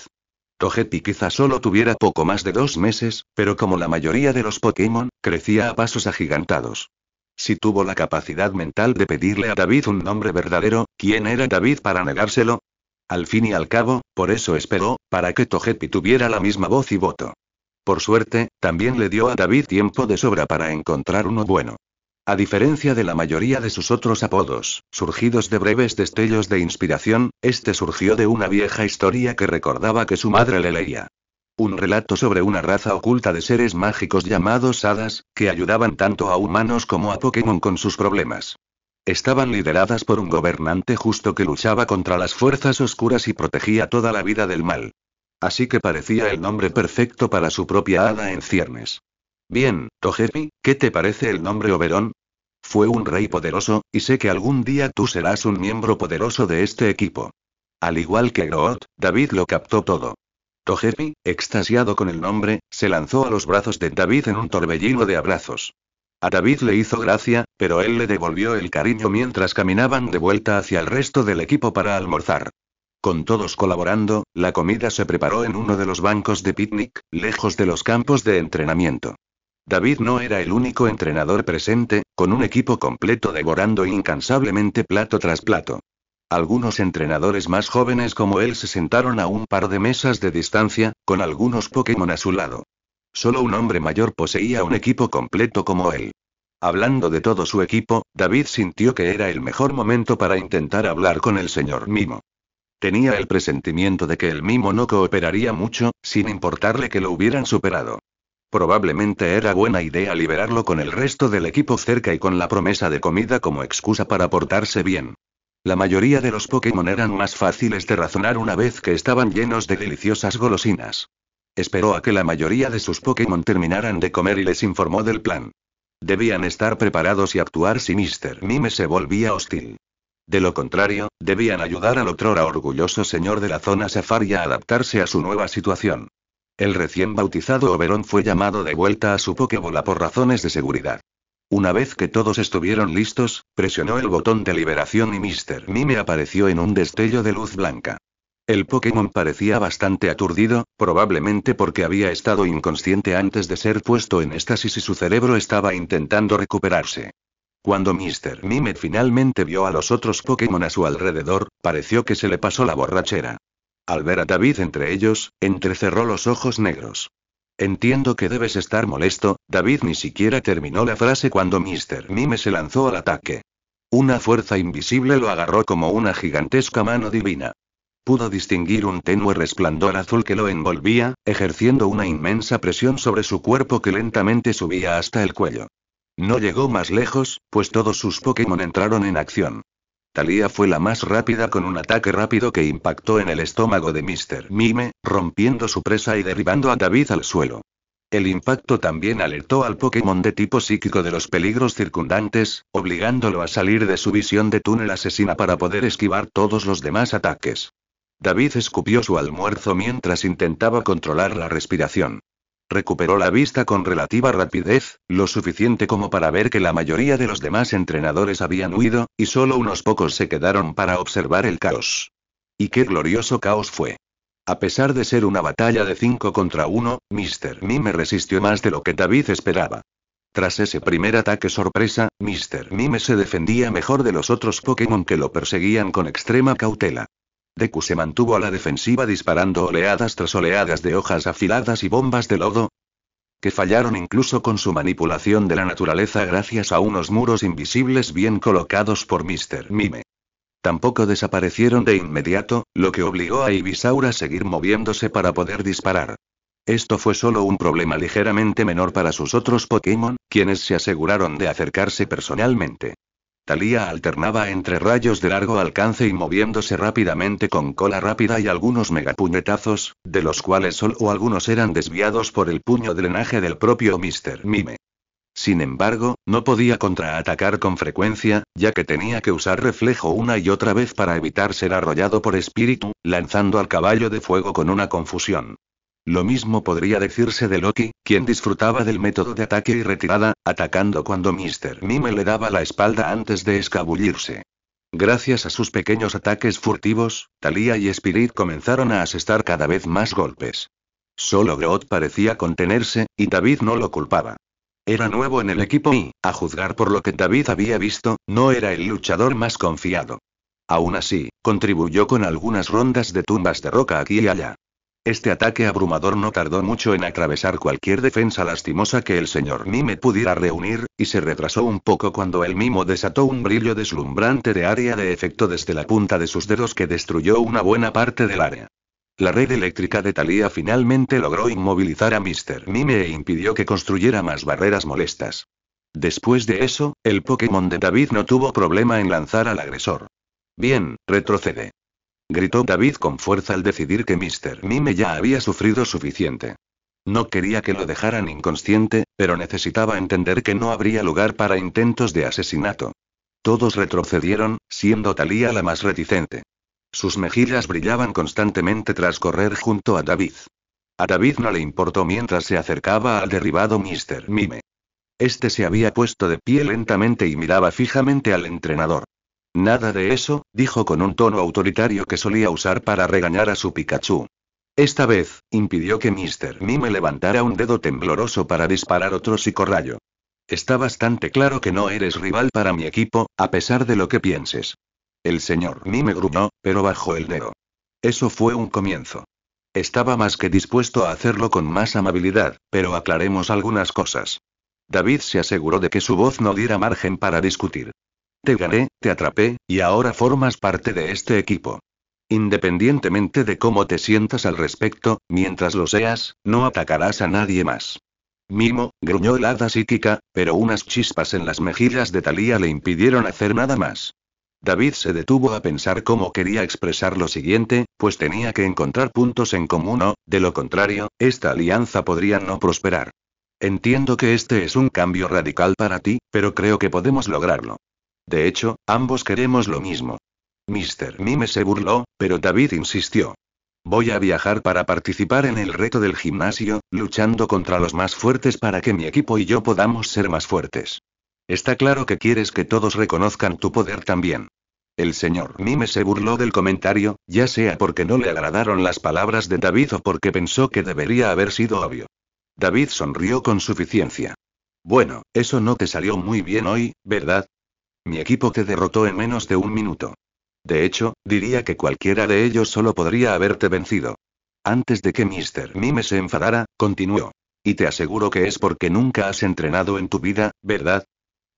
Togepi quizá solo tuviera poco más de 2 meses, pero como la mayoría de los Pokémon, crecía a pasos agigantados. Si tuvo la capacidad mental de pedirle a David un nombre verdadero, ¿quién era David para negárselo? Al fin y al cabo, por eso esperó, para que Togepi tuviera la misma voz y voto. Por suerte, también le dio a David tiempo de sobra para encontrar uno bueno. A diferencia de la mayoría de sus otros apodos, surgidos de breves destellos de inspiración, este surgió de una vieja historia que recordaba que su madre le leía. Un relato sobre una raza oculta de seres mágicos llamados hadas, que ayudaban tanto a humanos como a Pokémon con sus problemas. Estaban lideradas por un gobernante justo que luchaba contra las fuerzas oscuras y protegía toda la vida del mal. Así que parecía el nombre perfecto para su propia hada en ciernes. Bien, Togepi, ¿qué te parece el nombre Oberon? Fue un rey poderoso, y sé que algún día tú serás un miembro poderoso de este equipo. Al igual que Groot, David lo captó todo. Togepi, extasiado con el nombre, se lanzó a los brazos de David en un torbellino de abrazos. A David le hizo gracia, pero él le devolvió el cariño mientras caminaban de vuelta hacia el resto del equipo para almorzar. Con todos colaborando, la comida se preparó en uno de los bancos de picnic, lejos de los campos de entrenamiento. David no era el único entrenador presente, con un equipo completo devorando incansablemente plato tras plato. Algunos entrenadores más jóvenes como él se sentaron a un par de mesas de distancia, con algunos Pokémon a su lado. Solo un hombre mayor poseía un equipo completo como él. Hablando de todo su equipo, David sintió que era el mejor momento para intentar hablar con el señor Mimo. Tenía el presentimiento de que el Mimo no cooperaría mucho, sin importarle que lo hubieran superado. Probablemente era buena idea liberarlo con el resto del equipo cerca y con la promesa de comida como excusa para portarse bien. La mayoría de los Pokémon eran más fáciles de razonar una vez que estaban llenos de deliciosas golosinas. Esperó a que la mayoría de sus Pokémon terminaran de comer y les informó del plan. Debían estar preparados y actuar si Mr. Mime se volvía hostil. De lo contrario, debían ayudar al otrora orgulloso señor de la zona Safari a adaptarse a su nueva situación. El recién bautizado Oberon fue llamado de vuelta a su Pokébola por razones de seguridad. Una vez que todos estuvieron listos, presionó el botón de liberación y Mr. Mime apareció en un destello de luz blanca. El Pokémon parecía bastante aturdido, probablemente porque había estado inconsciente antes de ser puesto en éxtasis y su cerebro estaba intentando recuperarse. Cuando Mr. Mime finalmente vio a los otros Pokémon a su alrededor, pareció que se le pasó la borrachera. Al ver a David entre ellos, entrecerró los ojos negros. Entiendo que debes estar molesto. David ni siquiera terminó la frase cuando Mr. Mime se lanzó al ataque. Una fuerza invisible lo agarró como una gigantesca mano divina. Pudo distinguir un tenue resplandor azul que lo envolvía, ejerciendo una inmensa presión sobre su cuerpo que lentamente subía hasta el cuello. No llegó más lejos, pues todos sus Pokémon entraron en acción. Talía fue la más rápida con un ataque rápido que impactó en el estómago de Mr. Mime, rompiendo su presa y derribando a David al suelo. El impacto también alertó al Pokémon de tipo psíquico de los peligros circundantes, obligándolo a salir de su visión de túnel asesina para poder esquivar todos los demás ataques. David escupió su almuerzo mientras intentaba controlar la respiración. Recuperó la vista con relativa rapidez, lo suficiente como para ver que la mayoría de los demás entrenadores habían huido, y solo unos pocos se quedaron para observar el caos. Y qué glorioso caos fue. A pesar de ser una batalla de 5 contra 1, Mr. Mime resistió más de lo que David esperaba. Tras ese primer ataque sorpresa, Mr. Mime se defendía mejor de los otros Pokémon que lo perseguían con extrema cautela. Deku se mantuvo a la defensiva disparando oleadas tras oleadas de hojas afiladas y bombas de lodo, que fallaron incluso con su manipulación de la naturaleza gracias a unos muros invisibles bien colocados por Mr. Mime. Tampoco desaparecieron de inmediato, lo que obligó a Ivysaur a seguir moviéndose para poder disparar. Esto fue solo un problema ligeramente menor para sus otros Pokémon, quienes se aseguraron de acercarse personalmente. Talía alternaba entre rayos de largo alcance y moviéndose rápidamente con cola rápida y algunos megapuñetazos, de los cuales solo algunos eran desviados por el puño drenaje del propio Mr. Mime. Sin embargo, no podía contraatacar con frecuencia, ya que tenía que usar reflejo una y otra vez para evitar ser arrollado por espíritu, lanzando al caballo de fuego con una confusión. Lo mismo podría decirse de Loki, quien disfrutaba del método de ataque y retirada, atacando cuando Mr. Mime le daba la espalda antes de escabullirse. Gracias a sus pequeños ataques furtivos, Talía y Spirit comenzaron a asestar cada vez más golpes. Solo Groot parecía contenerse, y David no lo culpaba. Era nuevo en el equipo y, a juzgar por lo que David había visto, no era el luchador más confiado. Aún así, contribuyó con algunas rondas de tumbas de roca aquí y allá. Este ataque abrumador no tardó mucho en atravesar cualquier defensa lastimosa que el señor Mime pudiera reunir, y se retrasó un poco cuando el Mimo desató un brillo deslumbrante de área de efecto desde la punta de sus dedos que destruyó una buena parte del área. La red eléctrica de Talía finalmente logró inmovilizar a Mr. Mime e impidió que construyera más barreras molestas. Después de eso, el Pokémon de David no tuvo problema en lanzar al agresor. Bien, retrocede. Gritó David con fuerza al decidir que Mr. Mime ya había sufrido suficiente. No quería que lo dejaran inconsciente, pero necesitaba entender que no habría lugar para intentos de asesinato. Todos retrocedieron, siendo Talía la más reticente. Sus mejillas brillaban constantemente tras correr junto a David. A David no le importó mientras se acercaba al derribado Mr. Mime. Este se había puesto de pie lentamente y miraba fijamente al entrenador. Nada de eso, dijo con un tono autoritario que solía usar para regañar a su Pikachu. Esta vez, impidió que Mr. Mime levantara un dedo tembloroso para disparar otro psicorrayo. Está bastante claro que no eres rival para mi equipo, a pesar de lo que pienses. El señor Mime gruñó, pero bajó el dedo. Eso fue un comienzo. Estaba más que dispuesto a hacerlo con más amabilidad, pero aclaremos algunas cosas. David se aseguró de que su voz no diera margen para discutir. Te gané, te atrapé, y ahora formas parte de este equipo. Independientemente de cómo te sientas al respecto, mientras lo seas, no atacarás a nadie más. Mimo, gruñó el hada psíquica, pero unas chispas en las mejillas de Thalía le impidieron hacer nada más. David se detuvo a pensar cómo quería expresar lo siguiente, pues tenía que encontrar puntos en común o, de lo contrario, esta alianza podría no prosperar. Entiendo que este es un cambio radical para ti, pero creo que podemos lograrlo. De hecho, ambos queremos lo mismo. Mr. Mime se burló, pero David insistió. Voy a viajar para participar en el reto del gimnasio, luchando contra los más fuertes para que mi equipo y yo podamos ser más fuertes. Está claro que quieres que todos reconozcan tu poder también. El señor Mime se burló del comentario, ya sea porque no le agradaron las palabras de David o porque pensó que debería haber sido obvio. David sonrió con suficiencia. Bueno, eso no te salió muy bien hoy, ¿verdad? Mi equipo te derrotó en menos de un minuto. De hecho, diría que cualquiera de ellos solo podría haberte vencido. Antes de que Mr. Mime se enfadara, continuó. Y te aseguro que es porque nunca has entrenado en tu vida, ¿verdad?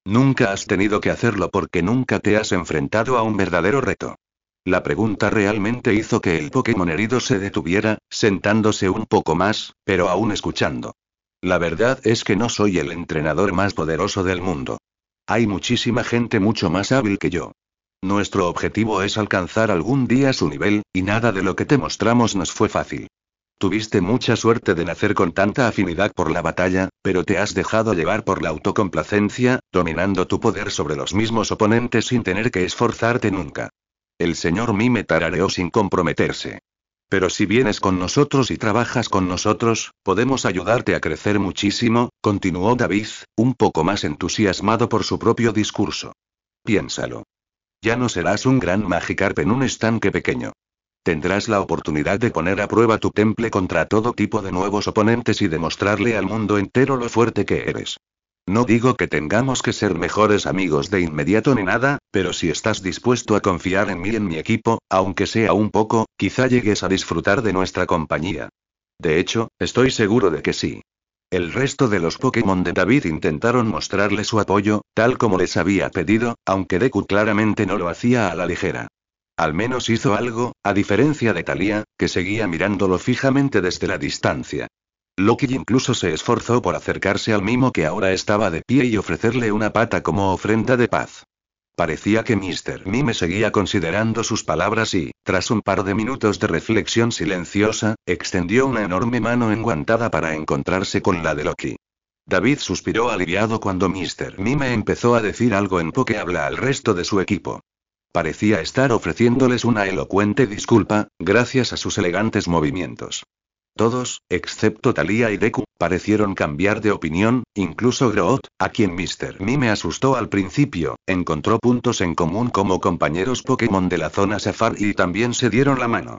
Nunca has tenido que hacerlo porque nunca te has enfrentado a un verdadero reto. La pregunta realmente hizo que el Pokémon herido se detuviera, sentándose un poco más, pero aún escuchando. La verdad es que no soy el entrenador más poderoso del mundo. Hay muchísima gente mucho más hábil que yo. Nuestro objetivo es alcanzar algún día su nivel, y nada de lo que te mostramos nos fue fácil. Tuviste mucha suerte de nacer con tanta afinidad por la batalla, pero te has dejado llevar por la autocomplacencia, dominando tu poder sobre los mismos oponentes sin tener que esforzarte nunca. El señor Mime tarareó sin comprometerse. Pero si vienes con nosotros y trabajas con nosotros, podemos ayudarte a crecer muchísimo, continuó David, un poco más entusiasmado por su propio discurso. Piénsalo. Ya no serás un gran Magikarp en un estanque pequeño. Tendrás la oportunidad de poner a prueba tu temple contra todo tipo de nuevos oponentes y demostrarle al mundo entero lo fuerte que eres. No digo que tengamos que ser mejores amigos de inmediato ni nada, pero si estás dispuesto a confiar en mí y en mi equipo, aunque sea un poco, quizá llegues a disfrutar de nuestra compañía. De hecho, estoy seguro de que sí. El resto de los Pokémon de David intentaron mostrarle su apoyo, tal como les había pedido, aunque Deku claramente no lo hacía a la ligera. Al menos hizo algo, a diferencia de Thalía, que seguía mirándolo fijamente desde la distancia. Loki incluso se esforzó por acercarse al mimo que ahora estaba de pie y ofrecerle una pata como ofrenda de paz. Parecía que Mr. Mime seguía considerando sus palabras y, tras un par de minutos de reflexión silenciosa, extendió una enorme mano enguantada para encontrarse con la de Loki. David suspiró aliviado cuando Mr. Mime empezó a decir algo en Pokéhabla al resto de su equipo. Parecía estar ofreciéndoles una elocuente disculpa, gracias a sus elegantes movimientos. Todos, excepto Thalía y Deku, parecieron cambiar de opinión, incluso Groot, a quien Mr. Mime asustó al principio, encontró puntos en común como compañeros Pokémon de la zona Safari y también se dieron la mano.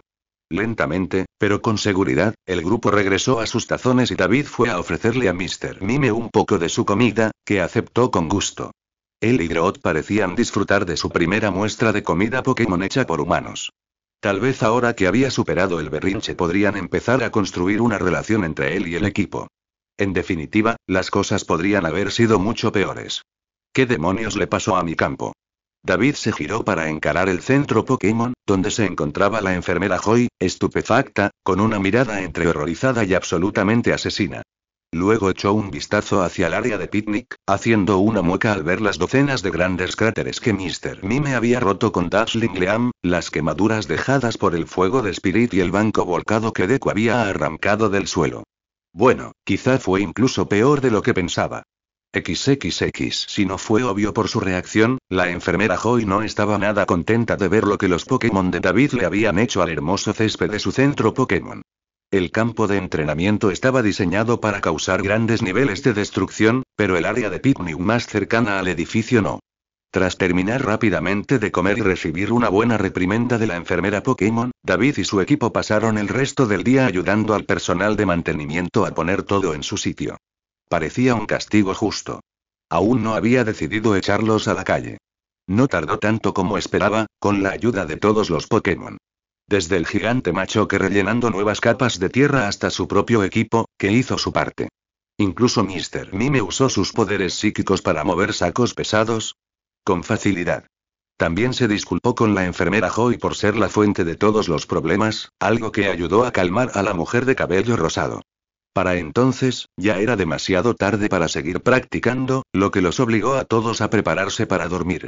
Lentamente, pero con seguridad, el grupo regresó a sus tazones y David fue a ofrecerle a Mr. Mime un poco de su comida, que aceptó con gusto. Él y Groot parecían disfrutar de su primera muestra de comida Pokémon hecha por humanos. Tal vez ahora que había superado el berrinche podrían empezar a construir una relación entre él y el equipo. En definitiva, las cosas podrían haber sido mucho peores. ¿Qué demonios le pasó a mi campo? David se giró para encarar el centro Pokémon, donde se encontraba la enfermera Joy, estupefacta, con una mirada entre horrorizada y absolutamente asesina. Luego echó un vistazo hacia el área de picnic, haciendo una mueca al ver las docenas de grandes cráteres que Mr. Mime había roto con Dazzling Gleam, las quemaduras dejadas por el fuego de Spirit y el banco volcado que Deku había arrancado del suelo. Bueno, quizá fue incluso peor de lo que pensaba. XXX. Si no fue obvio por su reacción, la enfermera Joy no estaba nada contenta de ver lo que los Pokémon de David le habían hecho al hermoso césped de su centro Pokémon. El campo de entrenamiento estaba diseñado para causar grandes niveles de destrucción, pero el área de picnic más cercana al edificio no. Tras terminar rápidamente de comer y recibir una buena reprimenda de la enfermera Pokémon, David y su equipo pasaron el resto del día ayudando al personal de mantenimiento a poner todo en su sitio. Parecía un castigo justo. Aún no había decidido echarlos a la calle. No tardó tanto como esperaba, con la ayuda de todos los Pokémon. Desde el gigante machoque rellenando nuevas capas de tierra hasta su propio equipo, que hizo su parte. Incluso Mr. Mime usó sus poderes psíquicos para mover sacos pesados con facilidad. También se disculpó con la enfermera Joy por ser la fuente de todos los problemas, algo que ayudó a calmar a la mujer de cabello rosado. Para entonces, ya era demasiado tarde para seguir practicando, lo que los obligó a todos a prepararse para dormir.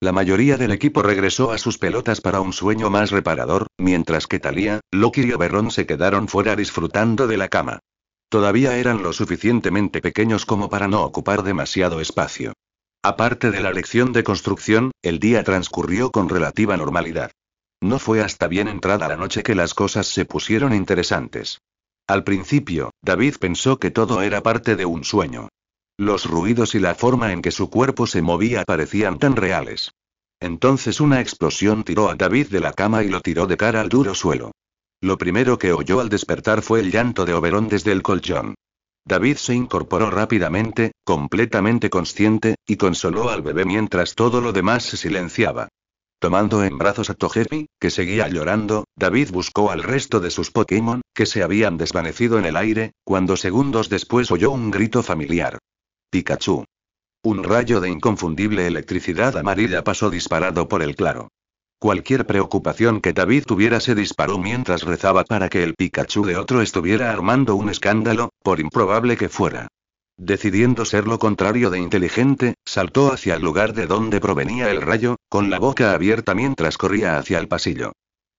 La mayoría del equipo regresó a sus pelotas para un sueño más reparador, mientras que Thalía, Loki y Oberon se quedaron fuera disfrutando de la cama. Todavía eran lo suficientemente pequeños como para no ocupar demasiado espacio. Aparte de la lección de construcción, el día transcurrió con relativa normalidad. No fue hasta bien entrada la noche que las cosas se pusieron interesantes. Al principio, David pensó que todo era parte de un sueño. Los ruidos y la forma en que su cuerpo se movía parecían tan reales. Entonces una explosión tiró a David de la cama y lo tiró de cara al duro suelo. Lo primero que oyó al despertar fue el llanto de Oberon desde el colchón. David se incorporó rápidamente, completamente consciente, y consoló al bebé mientras todo lo demás se silenciaba. Tomando en brazos a Togepi, que seguía llorando, David buscó al resto de sus Pokémon, que se habían desvanecido en el aire, cuando segundos después oyó un grito familiar. Pikachu. Un rayo de inconfundible electricidad amarilla pasó disparado por el claro. Cualquier preocupación que David tuviera se disparó mientras rezaba para que el Pikachu de otro estuviera armando un escándalo, por improbable que fuera. Decidiendo ser lo contrario de inteligente, saltó hacia el lugar de donde provenía el rayo, con la boca abierta mientras corría hacia el pasillo.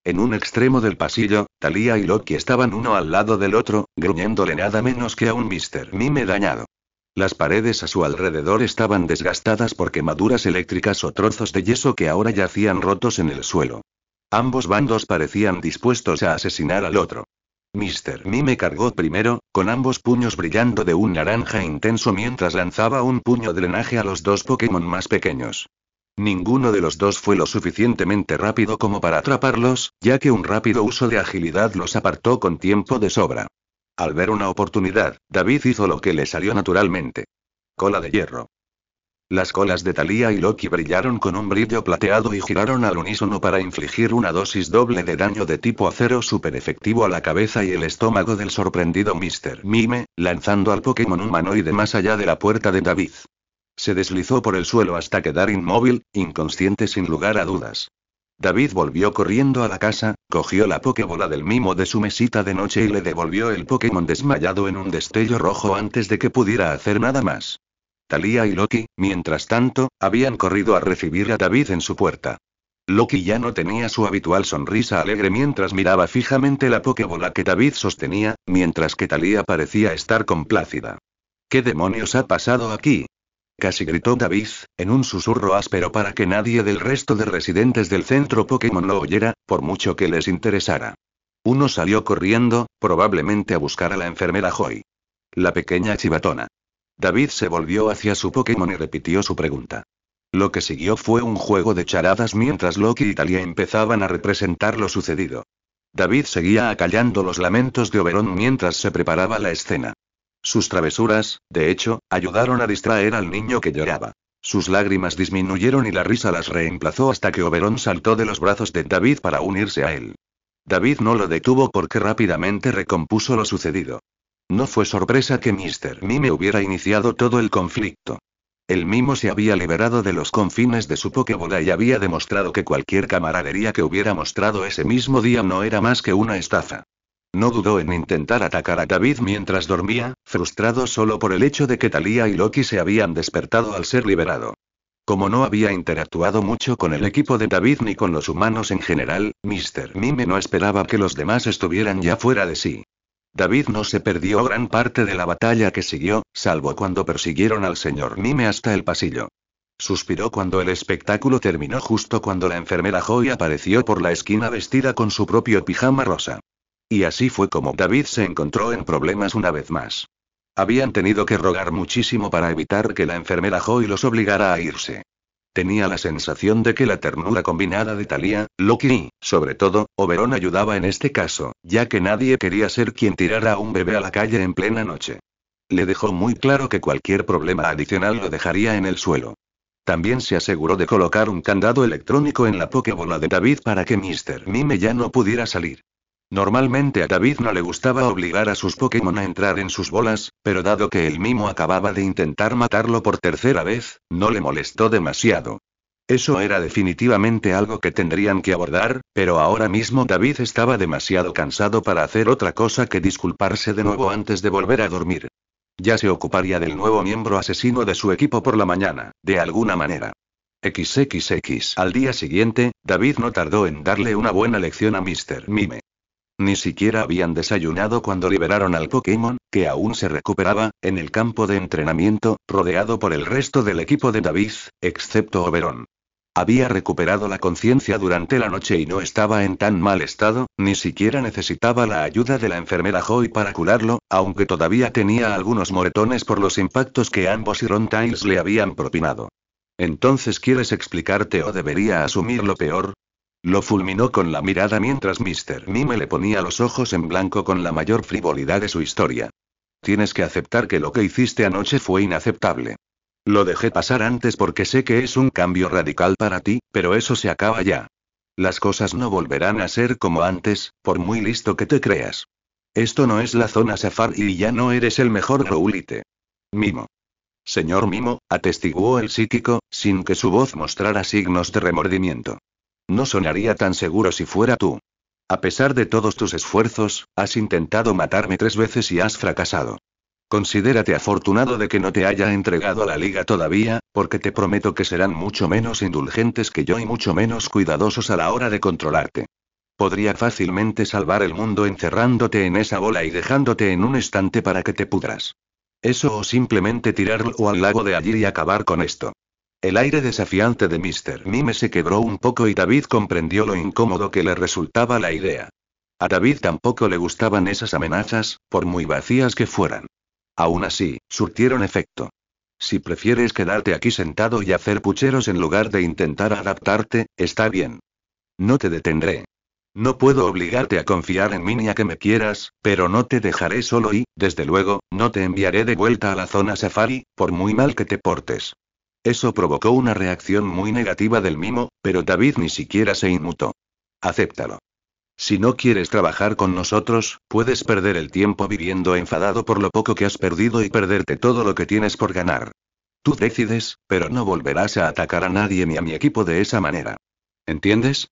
En un extremo del pasillo, Thalía y Loki estaban uno al lado del otro, gruñéndole nada menos que a un Mr. Mime dañado. Las paredes a su alrededor estaban desgastadas por quemaduras eléctricas o trozos de yeso que ahora yacían rotos en el suelo. Ambos bandos parecían dispuestos a asesinar al otro. Mr. Mime cargó primero, con ambos puños brillando de un naranja intenso mientras lanzaba un puño de drenaje a los dos Pokémon más pequeños. Ninguno de los dos fue lo suficientemente rápido como para atraparlos, ya que un rápido uso de agilidad los apartó con tiempo de sobra. Al ver una oportunidad, David hizo lo que le salió naturalmente. Cola de hierro. Las colas de Thalía y Loki brillaron con un brillo plateado y giraron al unísono para infligir una dosis doble de daño de tipo acero super efectivo a la cabeza y el estómago del sorprendido Mr. Mime, lanzando al Pokémon humanoide más allá de la puerta de David. Se deslizó por el suelo hasta quedar inmóvil, inconsciente sin lugar a dudas. David volvió corriendo a la casa, cogió la Pokébola del mimo de su mesita de noche y le devolvió el Pokémon desmayado en un destello rojo antes de que pudiera hacer nada más. Thalía y Loki, mientras tanto, habían corrido a recibir a David en su puerta. Loki ya no tenía su habitual sonrisa alegre mientras miraba fijamente la Pokébola que David sostenía, mientras que Thalía parecía estar complácida. ¿Qué demonios ha pasado aquí? Casi gritó David, en un susurro áspero para que nadie del resto de residentes del centro Pokémon lo oyera, por mucho que les interesara. Uno salió corriendo, probablemente a buscar a la enfermera Joy. La pequeña chivatona. David se volvió hacia su Pokémon y repitió su pregunta. Lo que siguió fue un juego de charadas mientras Loki y Thalía empezaban a representar lo sucedido. David seguía acallando los lamentos de Oberon mientras se preparaba la escena. Sus travesuras, de hecho, ayudaron a distraer al niño que lloraba. Sus lágrimas disminuyeron y la risa las reemplazó hasta que Oberon saltó de los brazos de David para unirse a él. David no lo detuvo porque rápidamente recompuso lo sucedido. No fue sorpresa que Mr. Mime hubiera iniciado todo el conflicto. El mimo se había liberado de los confines de su Pokébola y había demostrado que cualquier camaradería que hubiera mostrado ese mismo día no era más que una estafa. No dudó en intentar atacar a David mientras dormía, frustrado solo por el hecho de que Thalía y Loki se habían despertado al ser liberado. Como no había interactuado mucho con el equipo de David ni con los humanos en general, Mr. Mime no esperaba que los demás estuvieran ya fuera de sí. David no se perdió gran parte de la batalla que siguió, salvo cuando persiguieron al señor Mime hasta el pasillo. Suspiró cuando el espectáculo terminó justo cuando la enfermera Joy apareció por la esquina vestida con su propio pijama rosa. Y así fue como David se encontró en problemas una vez más. Habían tenido que rogar muchísimo para evitar que la enfermera Joy los obligara a irse. Tenía la sensación de que la ternura combinada de Talia, Loki y, sobre todo, Oberon ayudaba en este caso, ya que nadie quería ser quien tirara a un bebé a la calle en plena noche. Le dejó muy claro que cualquier problema adicional lo dejaría en el suelo. También se aseguró de colocar un candado electrónico en la Pokébola de David para que Mr. Mime ya no pudiera salir. Normalmente a David no le gustaba obligar a sus Pokémon a entrar en sus bolas, pero dado que el mimo acababa de intentar matarlo por tercera vez, no le molestó demasiado. Eso era definitivamente algo que tendrían que abordar, pero ahora mismo David estaba demasiado cansado para hacer otra cosa que disculparse de nuevo antes de volver a dormir. Ya se ocuparía del nuevo miembro asesino de su equipo por la mañana, de alguna manera. XXX. Al día siguiente, David no tardó en darle una buena lección a Mr. Mime. Ni siquiera habían desayunado cuando liberaron al Pokémon, que aún se recuperaba, en el campo de entrenamiento, rodeado por el resto del equipo de David, excepto Oberon. Había recuperado la conciencia durante la noche y no estaba en tan mal estado, ni siquiera necesitaba la ayuda de la enfermera Joy para curarlo, aunque todavía tenía algunos moretones por los impactos que ambos y Ron Tiles le habían propinado. ¿Entonces quieres explicarte o debería asumir lo peor? Lo fulminó con la mirada mientras Mr. Mime le ponía los ojos en blanco con la mayor frivolidad de su historia. Tienes que aceptar que lo que hiciste anoche fue inaceptable. Lo dejé pasar antes porque sé que es un cambio radical para ti, pero eso se acaba ya. Las cosas no volverán a ser como antes, por muy listo que te creas. Esto no es la zona safari y ya no eres el mejor Rowlite. Mimo. Señor Mimo, atestiguó el psíquico, sin que su voz mostrara signos de remordimiento. No sonaría tan seguro si fuera tú. A pesar de todos tus esfuerzos, has intentado matarme 3 veces y has fracasado. Considérate afortunado de que no te haya entregado a la liga todavía, porque te prometo que serán mucho menos indulgentes que yo y mucho menos cuidadosos a la hora de controlarte. Podría fácilmente salvar el mundo encerrándote en esa bola y dejándote en un estante para que te pudras. Eso o simplemente tirarlo al lago de allí y acabar con esto. El aire desafiante de Mr. Mime se quebró un poco y David comprendió lo incómodo que le resultaba la idea. A David tampoco le gustaban esas amenazas, por muy vacías que fueran. Aún así, surtieron efecto. Si prefieres quedarte aquí sentado y hacer pucheros en lugar de intentar adaptarte, está bien. No te detendré. No puedo obligarte a confiar en mí ni a que me quieras, pero no te dejaré solo y, desde luego, no te enviaré de vuelta a la zona safari, por muy mal que te portes. Eso provocó una reacción muy negativa del mimo, pero David ni siquiera se inmutó. Acéptalo. Si no quieres trabajar con nosotros, puedes perder el tiempo viviendo enfadado por lo poco que has perdido y perderte todo lo que tienes por ganar. Tú decides, pero no volverás a atacar a nadie ni a mi equipo de esa manera. ¿Entiendes?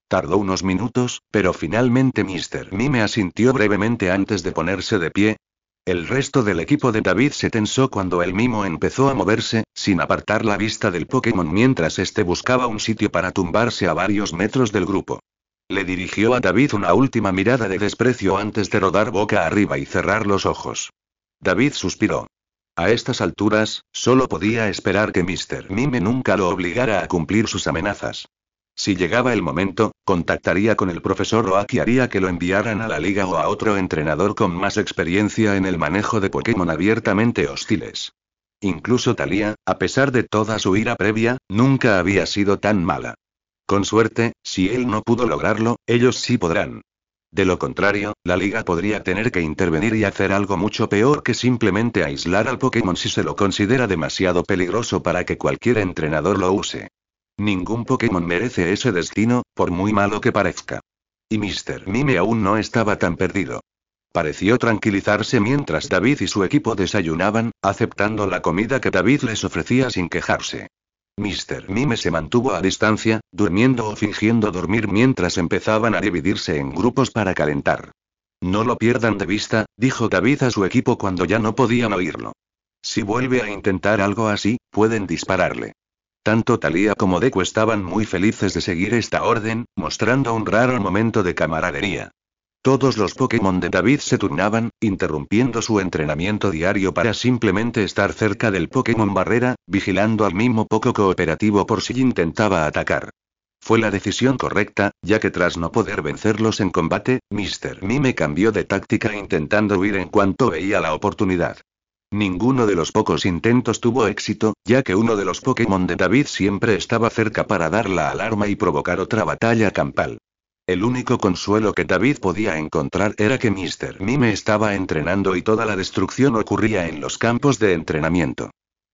Tardó unos minutos, pero finalmente Mr. Mime asintió brevemente antes de ponerse de pie. El resto del equipo de David se tensó cuando el mimo empezó a moverse, sin apartar la vista del Pokémon mientras este buscaba un sitio para tumbarse a varios metros del grupo. Le dirigió a David una última mirada de desprecio antes de rodar boca arriba y cerrar los ojos. David suspiró. A estas alturas, solo podía esperar que Mr. Mime nunca lo obligara a cumplir sus amenazas. Si llegaba el momento, contactaría con el profesor Oak y haría que lo enviaran a la liga o a otro entrenador con más experiencia en el manejo de Pokémon abiertamente hostiles. Incluso Talia, a pesar de toda su ira previa, nunca había sido tan mala. Con suerte, si él no pudo lograrlo, ellos sí podrán. De lo contrario, la liga podría tener que intervenir y hacer algo mucho peor que simplemente aislar al Pokémon si se lo considera demasiado peligroso para que cualquier entrenador lo use. Ningún Pokémon merece ese destino, por muy malo que parezca. Y Mr. Mime aún no estaba tan perdido. Pareció tranquilizarse mientras David y su equipo desayunaban, aceptando la comida que David les ofrecía sin quejarse. Mr. Mime se mantuvo a distancia, durmiendo o fingiendo dormir mientras empezaban a dividirse en grupos para calentar. No lo pierdan de vista, dijo David a su equipo cuando ya no podían oírlo. Si vuelve a intentar algo así, pueden dispararle. Tanto Talia como Deku estaban muy felices de seguir esta orden, mostrando un raro momento de camaradería. Todos los Pokémon de David se turnaban, interrumpiendo su entrenamiento diario para simplemente estar cerca del Pokémon barrera, vigilando al mimo poco cooperativo por si intentaba atacar. Fue la decisión correcta, ya que tras no poder vencerlos en combate, Mr. Mime cambió de táctica intentando huir en cuanto veía la oportunidad. Ninguno de los pocos intentos tuvo éxito, ya que uno de los Pokémon de David siempre estaba cerca para dar la alarma y provocar otra batalla campal. El único consuelo que David podía encontrar era que Mr. Mime estaba entrenando y toda la destrucción ocurría en los campos de entrenamiento.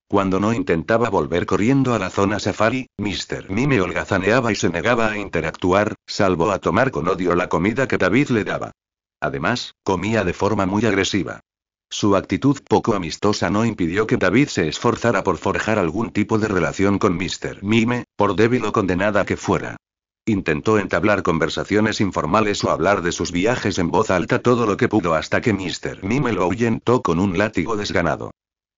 Cuando no intentaba volver corriendo a la zona safari, Mr. Mime holgazaneaba y se negaba a interactuar, salvo a tomar con odio la comida que David le daba. Además, comía de forma muy agresiva. Su actitud poco amistosa no impidió que David se esforzara por forjar algún tipo de relación con Mr. Mime, por débil o condenada que fuera. Intentó entablar conversaciones informales o hablar de sus viajes en voz alta todo lo que pudo hasta que Mr. Mime lo ahuyentó con un látigo desganado.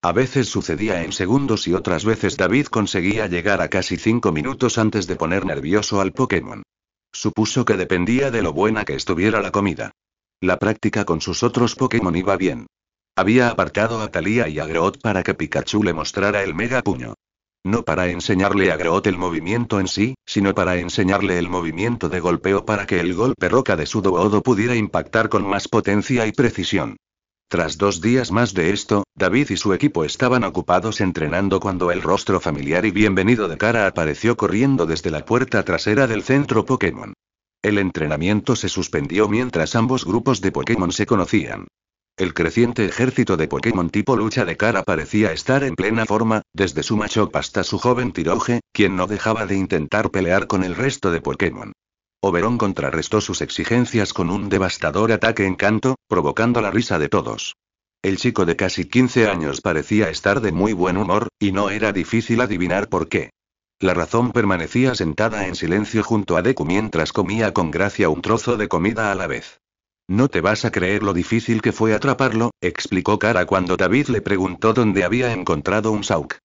A veces sucedía en segundos y otras veces David conseguía llegar a casi 5 minutos antes de poner nervioso al Pokémon. Supuso que dependía de lo buena que estuviera la comida. La práctica con sus otros Pokémon iba bien. Había apartado a Thalía y a Groot para que Pikachu le mostrara el Mega Puño. No para enseñarle a Groot el movimiento en sí, sino para enseñarle el movimiento de golpeo para que el golpe roca de Sudowoodo pudiera impactar con más potencia y precisión. Tras 2 días más de esto, David y su equipo estaban ocupados entrenando cuando el rostro familiar y bienvenido de Kara apareció corriendo desde la puerta trasera del centro Pokémon. El entrenamiento se suspendió mientras ambos grupos de Pokémon se conocían. El creciente ejército de Pokémon tipo lucha de Kara parecía estar en plena forma, desde su Machop hasta su joven Tiroge, quien no dejaba de intentar pelear con el resto de Pokémon. Oberon contrarrestó sus exigencias con un devastador ataque en canto, provocando la risa de todos. El chico de casi 15 años parecía estar de muy buen humor, y no era difícil adivinar por qué. La razón permanecía sentada en silencio junto a Deku mientras comía con gracia un trozo de comida a la vez. No te vas a creer lo difícil que fue atraparlo, explicó Kara cuando David le preguntó dónde había encontrado un Sauk.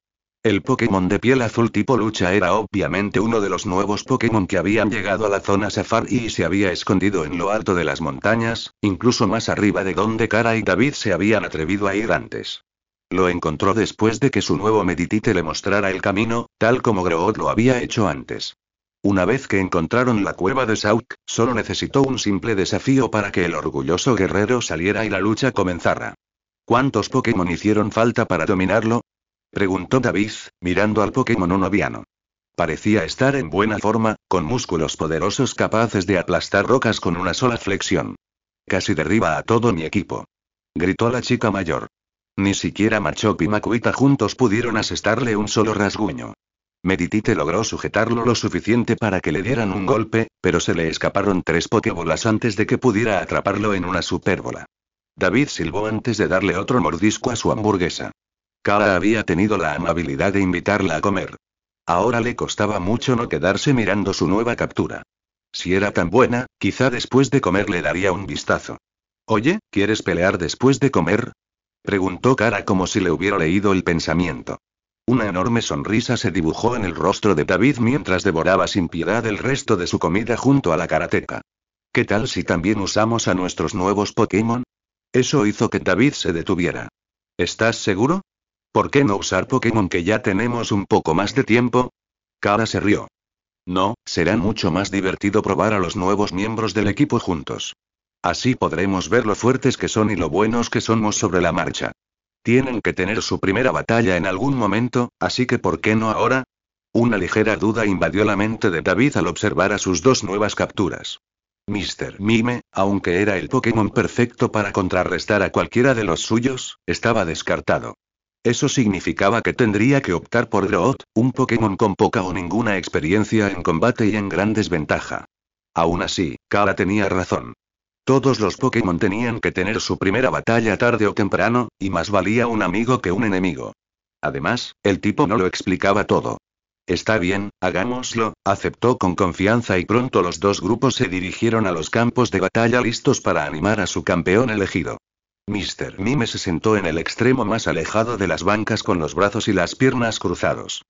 El Pokémon de piel azul tipo lucha era obviamente uno de los nuevos Pokémon que habían llegado a la zona safari y se había escondido en lo alto de las montañas, incluso más arriba de donde Kara y David se habían atrevido a ir antes. Lo encontró después de que su nuevo Meditite le mostrara el camino, tal como Groot lo había hecho antes. Una vez que encontraron la cueva de Sauk, solo necesitó un simple desafío para que el orgulloso guerrero saliera y la lucha comenzara. ¿Cuántos Pokémon hicieron falta para dominarlo?, preguntó David, mirando al Pokémon onoviano. Parecía estar en buena forma, con músculos poderosos capaces de aplastar rocas con una sola flexión. Casi derriba a todo mi equipo, gritó la chica mayor. Ni siquiera Machop y Makuhita juntos pudieron asestarle un solo rasguño. Meditite logró sujetarlo lo suficiente para que le dieran un golpe, pero se le escaparon 3 Pokébolas antes de que pudiera atraparlo en una Superbola. David silbó antes de darle otro mordisco a su hamburguesa. Kara había tenido la amabilidad de invitarla a comer. Ahora le costaba mucho no quedarse mirando su nueva captura. Si era tan buena, quizá después de comer le daría un vistazo. Oye, ¿quieres pelear después de comer?, preguntó Kara como si le hubiera leído el pensamiento. Una enorme sonrisa se dibujó en el rostro de David mientras devoraba sin piedad el resto de su comida junto a la karateka. ¿Qué tal si también usamos a nuestros nuevos Pokémon? Eso hizo que David se detuviera. ¿Estás seguro? ¿Por qué no usar Pokémon que ya tenemos un poco más de tiempo? Kara se rió. No, será mucho más divertido probar a los nuevos miembros del equipo juntos. Así podremos ver lo fuertes que son y lo buenos que somos sobre la marcha. Tienen que tener su primera batalla en algún momento, así que ¿por qué no ahora? Una ligera duda invadió la mente de David al observar a sus 2 nuevas capturas. Mr. Mime, aunque era el Pokémon perfecto para contrarrestar a cualquiera de los suyos, estaba descartado. Eso significaba que tendría que optar por Groot, un Pokémon con poca o ninguna experiencia en combate y en gran desventaja. Aún así, Kara tenía razón. Todos los Pokémon tenían que tener su primera batalla tarde o temprano, y más valía un amigo que un enemigo. Además, el tipo no lo explicaba todo. Está bien, hagámoslo, aceptó con confianza y pronto los 2 grupos se dirigieron a los campos de batalla listos para animar a su campeón elegido. Mr. Mime se sentó en el extremo más alejado de las bancas con los brazos y las piernas cruzados.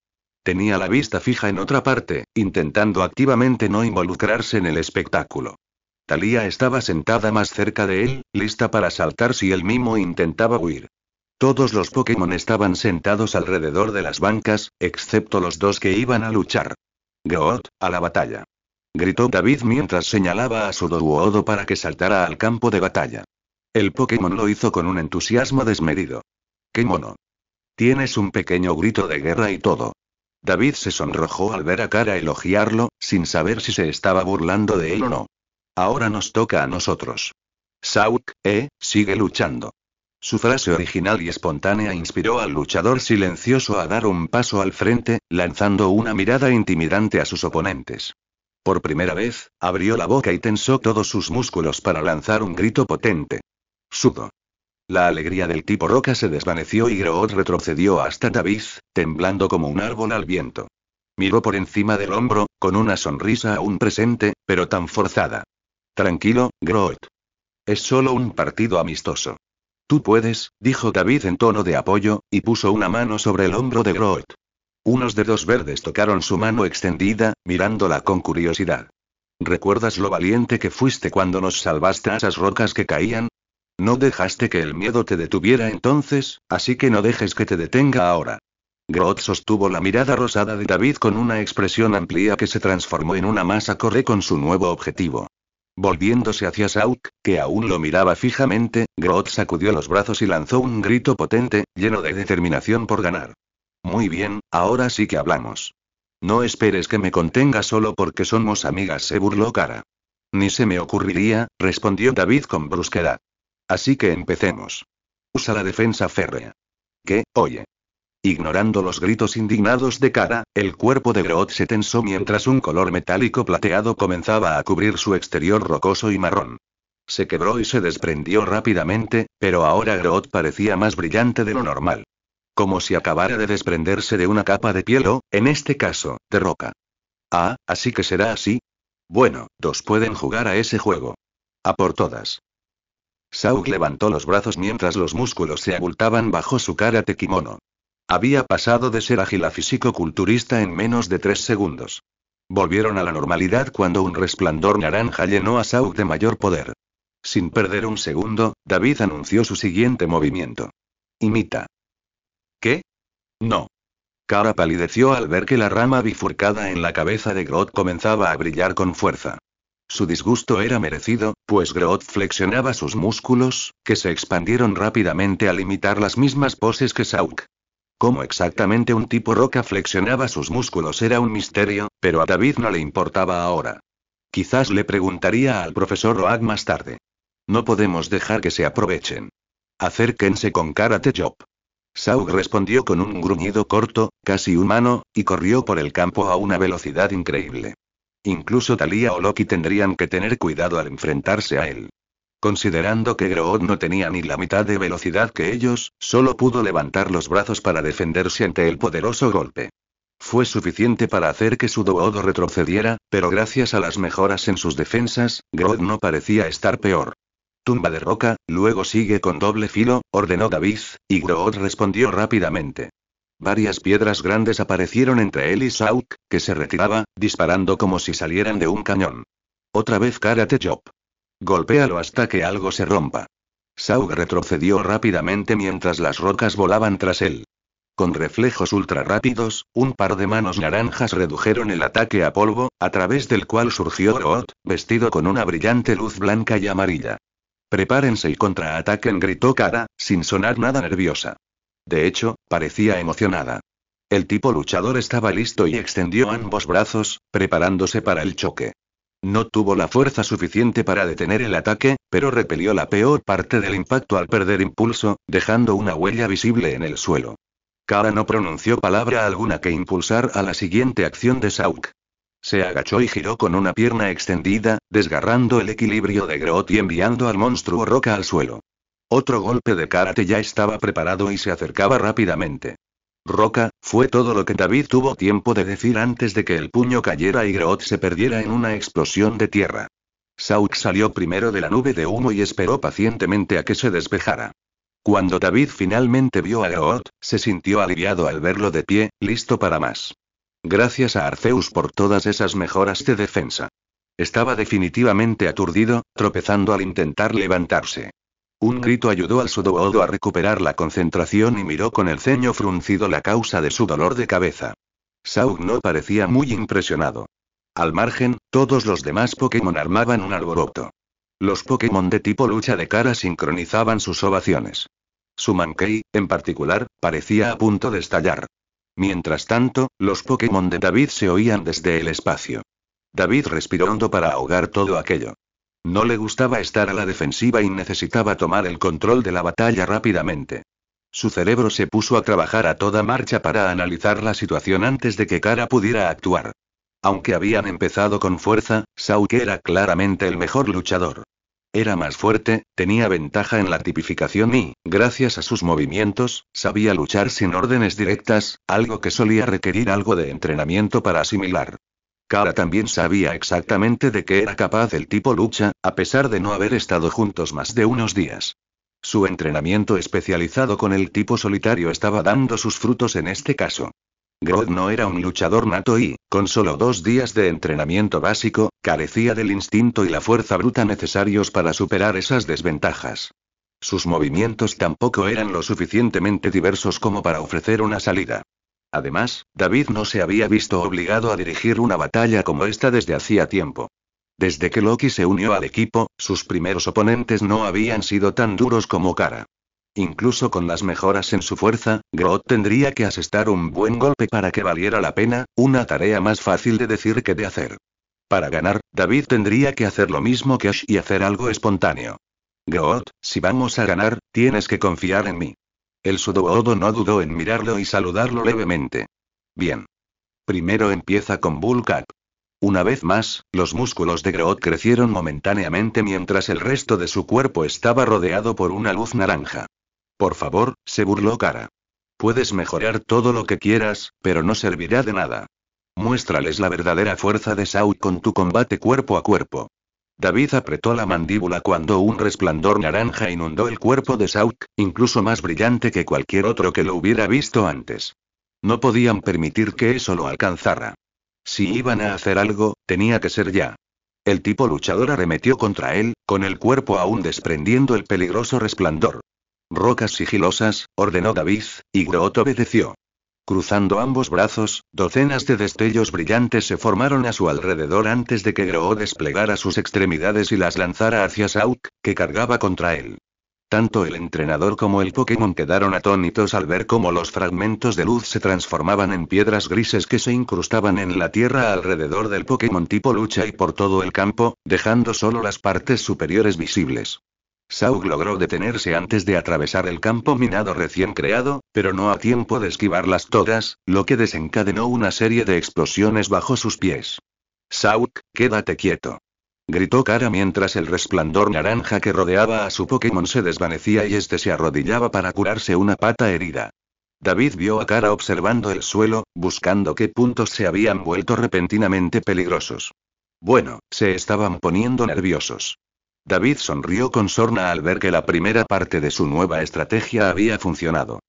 Tenía la vista fija en otra parte, intentando activamente no involucrarse en el espectáculo. Thalía estaba sentada más cerca de él, lista para saltar si él mismo intentaba huir. Todos los Pokémon estaban sentados alrededor de las bancas, excepto los 2 que iban a luchar. Groot, a la batalla. gritó David mientras señalaba a Sudowoodo para que saltara al campo de batalla. El Pokémon lo hizo con un entusiasmo desmedido. ¡Qué mono! Tienes un pequeño grito de guerra y todo. David se sonrojó al ver a Kara elogiarlo, sin saber si se estaba burlando de él o no. Ahora nos toca a nosotros. Sauk, sigue luchando. Su frase original y espontánea inspiró al luchador silencioso a dar un paso al frente, lanzando una mirada intimidante a sus oponentes. Por primera vez, abrió la boca y tensó todos sus músculos para lanzar un grito potente. Sudo. La alegría del tipo roca se desvaneció y Groot retrocedió hasta David, temblando como un árbol al viento. Miró por encima del hombro, con una sonrisa aún presente, pero tan forzada. Tranquilo, Groot. Es solo un partido amistoso. Tú puedes, dijo David en tono de apoyo, y puso una mano sobre el hombro de Groot. Unos dedos verdes tocaron su mano extendida, mirándola con curiosidad. ¿Recuerdas lo valiente que fuiste cuando nos salvaste a esas rocas que caían? No dejaste que el miedo te detuviera entonces, así que no dejes que te detenga ahora. Groot sostuvo la mirada rosada de David con una expresión amplia que se transformó en una masa corre con su nuevo objetivo. Volviéndose hacia Sauk, que aún lo miraba fijamente, Groot sacudió los brazos y lanzó un grito potente, lleno de determinación por ganar. Muy bien, ahora sí que hablamos. No esperes que me contenga solo porque somos amigas, se burló Kara. Ni se me ocurriría, respondió David con brusquedad. Así que empecemos. Usa la defensa férrea. ¿Qué? Oye. Ignorando los gritos indignados de Kara, el cuerpo de Groot se tensó mientras un color metálico plateado comenzaba a cubrir su exterior rocoso y marrón. Se quebró y se desprendió rápidamente, pero ahora Groot parecía más brillante de lo normal. Como si acabara de desprenderse de una capa de piel o, en este caso, de roca. Ah, así que será así. Bueno, dos pueden jugar a ese juego. A por todas. Sauk levantó los brazos mientras los músculos se abultaban bajo su karate kimono. Había pasado de ser ágil a físico-culturista en menos de 3 segundos. Volvieron a la normalidad cuando un resplandor naranja llenó a Sauk de mayor poder. Sin perder un segundo, David anunció su siguiente movimiento. Imita. ¿Qué? No. Kara palideció al ver que la rama bifurcada en la cabeza de Groot comenzaba a brillar con fuerza. Su disgusto era merecido, pues Groot flexionaba sus músculos, que se expandieron rápidamente al imitar las mismas poses que Sauk. Cómo exactamente un tipo roca flexionaba sus músculos era un misterio, pero a David no le importaba ahora. Quizás le preguntaría al profesor Oak más tarde. No podemos dejar que se aprovechen. Acérquense con Karate Chop. Sauk respondió con un gruñido corto, casi humano, y corrió por el campo a una velocidad increíble. Incluso Thalia o Loki tendrían que tener cuidado al enfrentarse a él. Considerando que Groot no tenía ni la mitad de velocidad que ellos, solo pudo levantar los brazos para defenderse ante el poderoso golpe. Fue suficiente para hacer que Sudowoodo retrocediera, pero gracias a las mejoras en sus defensas, Groot no parecía estar peor. Tumba de roca, luego sigue con doble filo, ordenó David, y Groot respondió rápidamente. Varias piedras grandes aparecieron entre él y Sauk, que se retiraba, disparando como si salieran de un cañón. Otra vez Karate Chop. Golpéalo hasta que algo se rompa. Sauk retrocedió rápidamente mientras las rocas volaban tras él. Con reflejos ultra rápidos, un par de manos naranjas redujeron el ataque a polvo, a través del cual surgió Groot, vestido con una brillante luz blanca y amarilla. Prepárense y contraataquen, gritó Kara, sin sonar nada nerviosa. De hecho, parecía emocionada. El tipo luchador estaba listo y extendió ambos brazos, preparándose para el choque. No tuvo la fuerza suficiente para detener el ataque, pero repelió la peor parte del impacto al perder impulso, dejando una huella visible en el suelo. Kara no pronunció palabra alguna que impulsar a la siguiente acción de Sauk. Se agachó y giró con una pierna extendida, desgarrando el equilibrio de Groot y enviando al monstruo roca al suelo. Otro golpe de karate ya estaba preparado y se acercaba rápidamente. Roca, fue todo lo que David tuvo tiempo de decir antes de que el puño cayera y Groot se perdiera en una explosión de tierra. Sauk salió primero de la nube de humo y esperó pacientemente a que se despejara. Cuando David finalmente vio a Groot, se sintió aliviado al verlo de pie, listo para más. Gracias a Arceus por todas esas mejoras de defensa. Estaba definitivamente aturdido, tropezando al intentar levantarse. Un grito ayudó al Sudowoodo a recuperar la concentración y miró con el ceño fruncido la causa de su dolor de cabeza. Sauk no parecía muy impresionado. Al margen, todos los demás Pokémon armaban un alboroto. Los Pokémon de tipo lucha de cara sincronizaban sus ovaciones. Sumankey, en particular, parecía a punto de estallar. Mientras tanto, los Pokémon de David se oían desde el espacio. David respiró hondo para ahogar todo aquello. No le gustaba estar a la defensiva y necesitaba tomar el control de la batalla rápidamente. Su cerebro se puso a trabajar a toda marcha para analizar la situación antes de que Kara pudiera actuar. Aunque habían empezado con fuerza, Sauk era claramente el mejor luchador. Era más fuerte, tenía ventaja en la tipificación y, gracias a sus movimientos, sabía luchar sin órdenes directas, algo que solía requerir algo de entrenamiento para asimilar. Kara también sabía exactamente de qué era capaz el tipo lucha, a pesar de no haber estado juntos más de unos días. Su entrenamiento especializado con el tipo solitario estaba dando sus frutos en este caso. Grodd no era un luchador nato y, con solo 2 días de entrenamiento básico, carecía del instinto y la fuerza bruta necesarios para superar esas desventajas. Sus movimientos tampoco eran lo suficientemente diversos como para ofrecer una salida. Además, David no se había visto obligado a dirigir una batalla como esta desde hacía tiempo. Desde que Loki se unió al equipo, sus primeros oponentes no habían sido tan duros como Kara. Incluso con las mejoras en su fuerza, Grodd tendría que asestar un buen golpe para que valiera la pena, una tarea más fácil de decir que de hacer. Para ganar, David tendría que hacer lo mismo que Ash y hacer algo espontáneo. Grodd, si vamos a ganar, tienes que confiar en mí. El Sudowoodo no dudó en mirarlo y saludarlo levemente. Bien. Primero empieza con Bull Cap. Una vez más, los músculos de Grodd crecieron momentáneamente mientras el resto de su cuerpo estaba rodeado por una luz naranja. Por favor, se burló Kara. Puedes mejorar todo lo que quieras, pero no servirá de nada. Muéstrales la verdadera fuerza de Sauk con tu combate cuerpo a cuerpo. David apretó la mandíbula cuando un resplandor naranja inundó el cuerpo de Sauk, incluso más brillante que cualquier otro que lo hubiera visto antes. No podían permitir que eso lo alcanzara. Si iban a hacer algo, tenía que ser ya. El tipo luchador arremetió contra él, con el cuerpo aún desprendiendo el peligroso resplandor. Rocas sigilosas, ordenó David, y Grodd obedeció. Cruzando ambos brazos, docenas de destellos brillantes se formaron a su alrededor antes de que Grodd desplegara sus extremidades y las lanzara hacia Sauk, que cargaba contra él. Tanto el entrenador como el Pokémon quedaron atónitos al ver cómo los fragmentos de luz se transformaban en piedras grises que se incrustaban en la tierra alrededor del Pokémon tipo lucha y por todo el campo, dejando solo las partes superiores visibles. Sauk logró detenerse antes de atravesar el campo minado recién creado, pero no a tiempo de esquivarlas todas, lo que desencadenó una serie de explosiones bajo sus pies. Sauk, quédate quieto. Gritó Kara mientras el resplandor naranja que rodeaba a su Pokémon se desvanecía y este se arrodillaba para curarse una pata herida. David vio a Kara observando el suelo, buscando qué puntos se habían vuelto repentinamente peligrosos. Bueno, se estaban poniendo nerviosos. David sonrió con sorna al ver que la primera parte de su nueva estrategia había funcionado.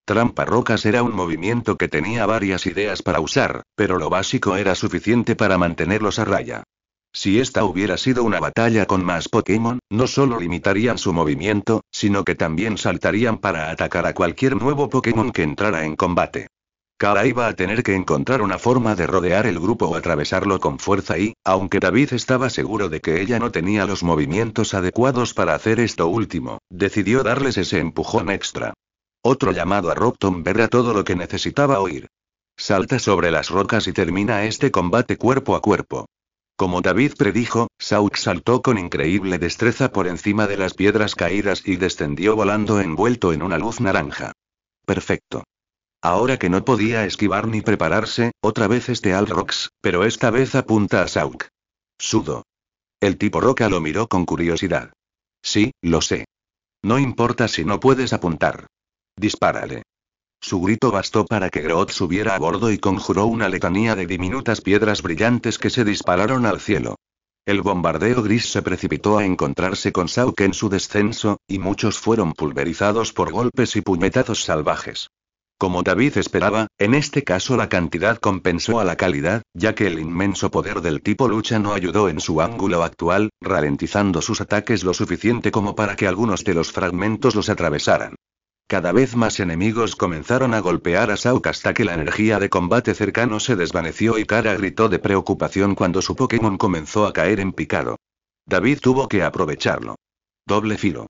Trampa rocas era un movimiento que tenía varias ideas para usar, pero lo básico era suficiente para mantenerlos a raya. Si esta hubiera sido una batalla con más Pokémon, no solo limitarían su movimiento, sino que también saltarían para atacar a cualquier nuevo Pokémon que entrara en combate. Kara iba a tener que encontrar una forma de rodear el grupo o atravesarlo con fuerza y, aunque David estaba seguro de que ella no tenía los movimientos adecuados para hacer esto último, decidió darles ese empujón extra. Otro llamado a Rockton era todo lo que necesitaba oír. Salta sobre las rocas y termina este combate cuerpo a cuerpo. Como David predijo, Sauk saltó con increíble destreza por encima de las piedras caídas y descendió volando envuelto en una luz naranja. Perfecto. Ahora que no podía esquivar ni prepararse, otra vez este Alrox, pero esta vez apunta a Sauk. Sudo. El tipo roca lo miró con curiosidad. Sí, lo sé. No importa si no puedes apuntar. Dispárale. Su grito bastó para que Grodd subiera a bordo y conjuró una letanía de diminutas piedras brillantes que se dispararon al cielo. El bombardeo gris se precipitó a encontrarse con Sauk en su descenso, y muchos fueron pulverizados por golpes y puñetazos salvajes. Como David esperaba, en este caso la cantidad compensó a la calidad, ya que el inmenso poder del tipo lucha no ayudó en su ángulo actual, ralentizando sus ataques lo suficiente como para que algunos de los fragmentos los atravesaran. cada vez más enemigos comenzaron a golpear a Shao hasta que la energía de combate cercano se desvaneció y Kara gritó de preocupación cuando su Pokémon comenzó a caer en picado. David tuvo que aprovecharlo. Doble filo.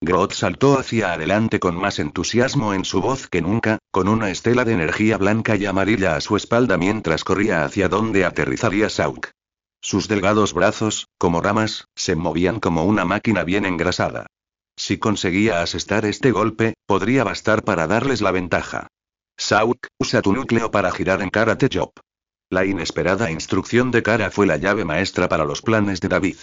Groot saltó hacia adelante con más entusiasmo en su voz que nunca, con una estela de energía blanca y amarilla a su espalda mientras corría hacia donde aterrizaría Shao. Sus delgados brazos, como ramas, se movían como una máquina bien engrasada. Si conseguía asestar este golpe, podría bastar para darles la ventaja. Shao, usa tu núcleo para girar en Karate Chop. La inesperada instrucción de Kara fue la llave maestra para los planes de David.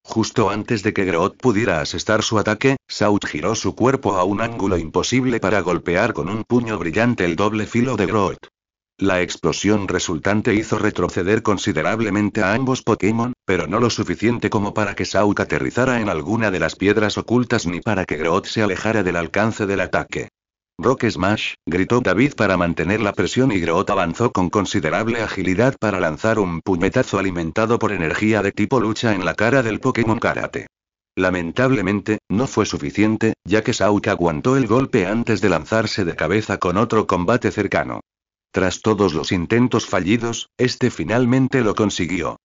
Justo antes de que Groot pudiera asestar su ataque, Shao giró su cuerpo a un ángulo imposible para golpear con un puño brillante el doble filo de Groot. La explosión resultante hizo retroceder considerablemente a ambos Pokémon, pero no lo suficiente como para que Shao aterrizara en alguna de las piedras ocultas ni para que Groot se alejara del alcance del ataque. Rock Smash, gritó David para mantener la presión y Groot avanzó con considerable agilidad para lanzar un puñetazo alimentado por energía de tipo lucha en la cara del Pokémon Karate. Lamentablemente, no fue suficiente, ya que Shao aguantó el golpe antes de lanzarse de cabeza con otro combate cercano. Tras todos los intentos fallidos, este finalmente lo consiguió.